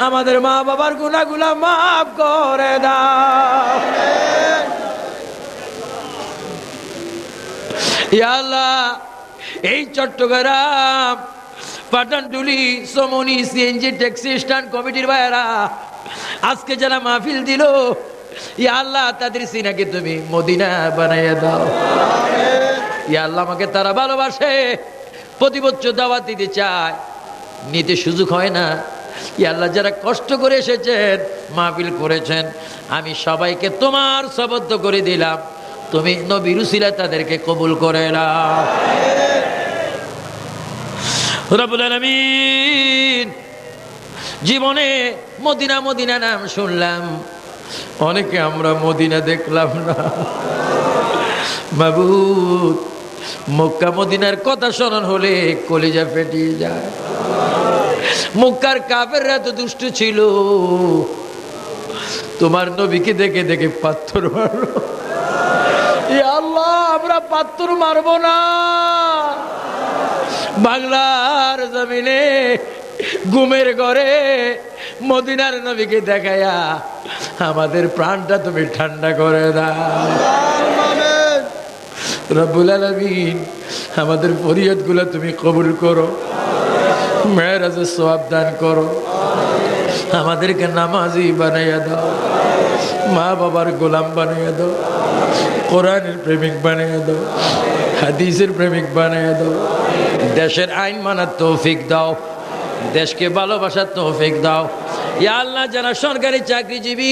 আমাদের মা বাবার গুনাহগুলো মাফ করে দাও। ইয়া আল্লাহ, এই চট্টগ্রাম, পাঠানটুলি, সমনি, সিএনজি ট্যাক্সি স্ট্যান্ড কমিটির ভাইয়েরা আজকে যারা মাহফিল দিল, ইয়া আল্লাহ তাদের সিনাকে তুমি মদিনা বানাইয়া দাও। ইয়া আল্লাহ, আমাকে তারা ভালোবাসে, প্রতি বছর দাওয়াত দিতে চায়, নিতে সুযোগ হয় না। ইয়া আল্লাহ, যারা কষ্ট করে এসেছেন, মাহফিল করেছেন, আমি সবাইকে তোমার সবদ্ধ করে দিলাম, তুমি নবীর উসিলায় তাদেরকে কবুল করে নাও। রব্বুল আলামিন, জীবনে মদিনা মদিনা নাম শুনলাম, অনেকে আমরা মদিনা দেখলাম না। মাবুদ, মক্কা মদিনার কথা স্মরণ হলে কলিজা ফেটিয়ে যায়। মক্কার কাফেররা তো দুষ্ট ছিল, তোমার নবীকে দেখে দেখে পাথর মারলো। ইয়া আল্লাহ, আমরা পাথর মারবো না। বাংলার জমিনে ঘুমের ঘরে মদিনার নবীকে দেখায়া আমাদের প্রাণটা তুমি ঠান্ডা করে দাও। রব্বুল আলামিন, আমাদের ফরিয়াদগুলো তুমি কবুল করো, মেরাজের সওয়াব দান করো, আমাদেরকে নামাজি বানাইয়া দাও, মা বাবার গোলাম বানাইয়া দাও, কোরআনের প্রেমিক বানাইয়া দাও, হাদিসের প্রেমিক বানাইয়া দাও, দেশের আইন মানার তৌফিক দাও, দেশকে ভালোবাসার তৌফিক দাও। ইয়া আল্লাহ, যারা সরকারি চাকরিজীবী,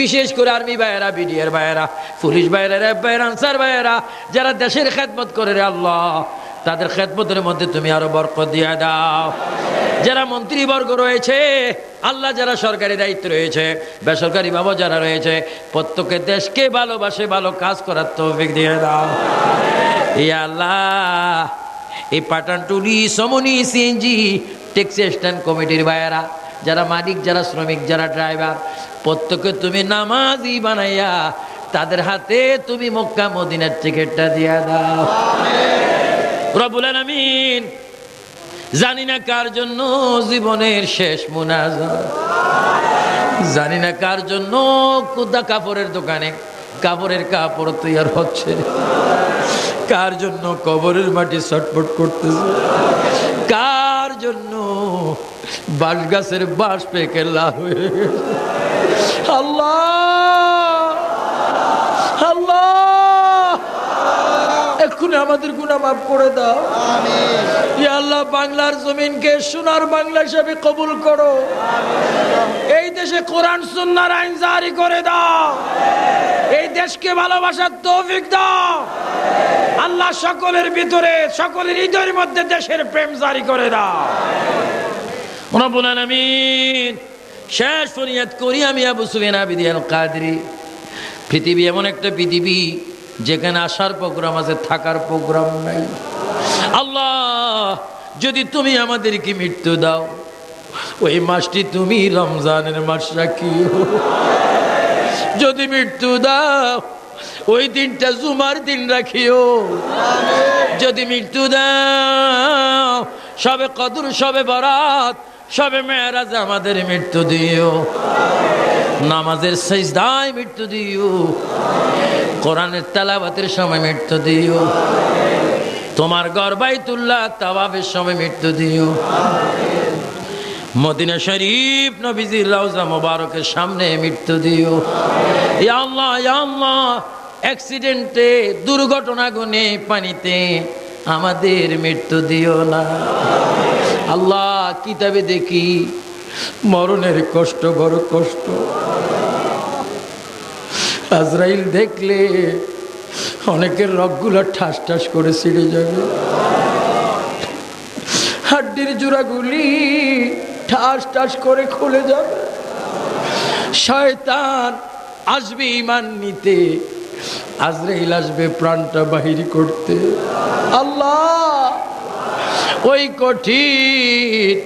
বিশেষ করে আর্মি ভাইয়েরা, বিডিআর ভাইয়েরা, পুলিশ ভাইয়েরা, র্যাব ভাইয়েরা, আনসার ভাইয়েরা, যারা দেশের খেদমত করে রে আল্লাহ, তাদের খেদমতের মধ্যে তুমি আরো বরকত দিয়ে দাও। যারা মন্ত্রীবর্গ রয়েছে আল্লাহ, যারা সরকারি দায়িত্ব রয়েছে, বেসরকারি ভাবে যারা রয়েছে, প্রত্যেকের দেশকে ভালোবাসে, ভালো কাজ করার তৌফিক দিয়ে দাও। ইয়া আল্লাহ, এই পাঠানটুলি, সমনি, সিএনজি ট্যাক্সি স্ট্যান্ড কমিটির ভাইয়েরা, যারা মালিক, যারা শ্রমিক, যারা ড্রাইভার, প্রত্যেকে তুমি নামাজি বানাইয়া তাদের হাতে তুমি মক্কা মদিনার টিকিটটা দিয়া দাও। রব্বুল আলামিন, জানি না কার জন্য জীবনের শেষ মুনাজাত, জানি না কার জন্য কুদা কাপড়ের দোকানে কাপড়ের কাপড় তৈয়ার হচ্ছে, কার জন্য কবরের মাটি ছটফট করতেছে, কার জন্য বাঁশ গাছের বাঁশ পেকে লাল হয়ে গেছে। আল্লাহ, আল্লাহ, এক্ষুনি আমাদের গুনাহ মাফ করে দাও। ইয়া আল্লাহ, বাংলার জমিনকে সোনার বাংলা হিসেবে কবুল করো, এই দেশে কোরআন সুন্নাহর আইন জারি করে দাও। এই দেশকে ভালোবাসার তৌফিক দাও আল্লাহ, সকলের ভিতরে সকলের হৃদয়ের মধ্যে দেশের প্রেম জারি করে দাও। রব্বুল আলামিন, শেষ ফরিয়াদ করি আমি আবু সুফিয়ান আবিদি আল কাদরি, পৃথিবী এমন একটা পৃথিবী যেখানে আসার প্রোগ্রাম আছে, থাকার প্রোগ্রাম নাই। আল্লাহ, যদি তুমি আমাদেরকে মৃত্যু দাও, ওই মাসটি তুমি রমজানের মাস রাখিও। যদি মৃত্যু দাও, ওই দিনটা জুমার দিন রাখিও। যদি মৃত্যু দাও, সবে কদর, সবে বরাত, সবে মেরাজ আমাদের মৃত্যু দিও। নামাজের সিজদায় মৃত্যু দিও। কোরআনের তেলাওয়াতের সময় মৃত্যু দিও। তোমার ঘর বাইতুল্লাহ তাওয়াফের সময় মৃত্যু দিও। মদিনা শরীফ নবীজির রওজা মোবারকের সামনে মৃত্যু দিও। ইয়া আল্লাহ, ইয়া আল্লাহ, অ্যাক্সিডেন্টে, দুর্ঘটনা গুনে, পানিতে আমাদের মৃত্যু দিও না। আল্লাহ, কিতাবে দেখি মরণের কষ্ট বড় কষ্ট। আজরাইল দেখলে অনেকের রগগুলো ঠাস ঠাস করে ছিঁড়ে যাবে, হাড্ডির জোড়াগুলি ঠাস ঠাস করে খুলে যাবে। শয়তান আসবে ঈমান নিতে, আজরাইল আসবে প্রাণটা বাহির করতে। আল্লাহ, ওই কঠিন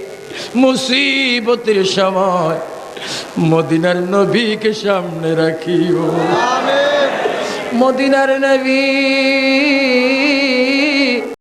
মুসিবতের সময় মদিনার নবীকে সামনে রাখিও। মদিনার নবী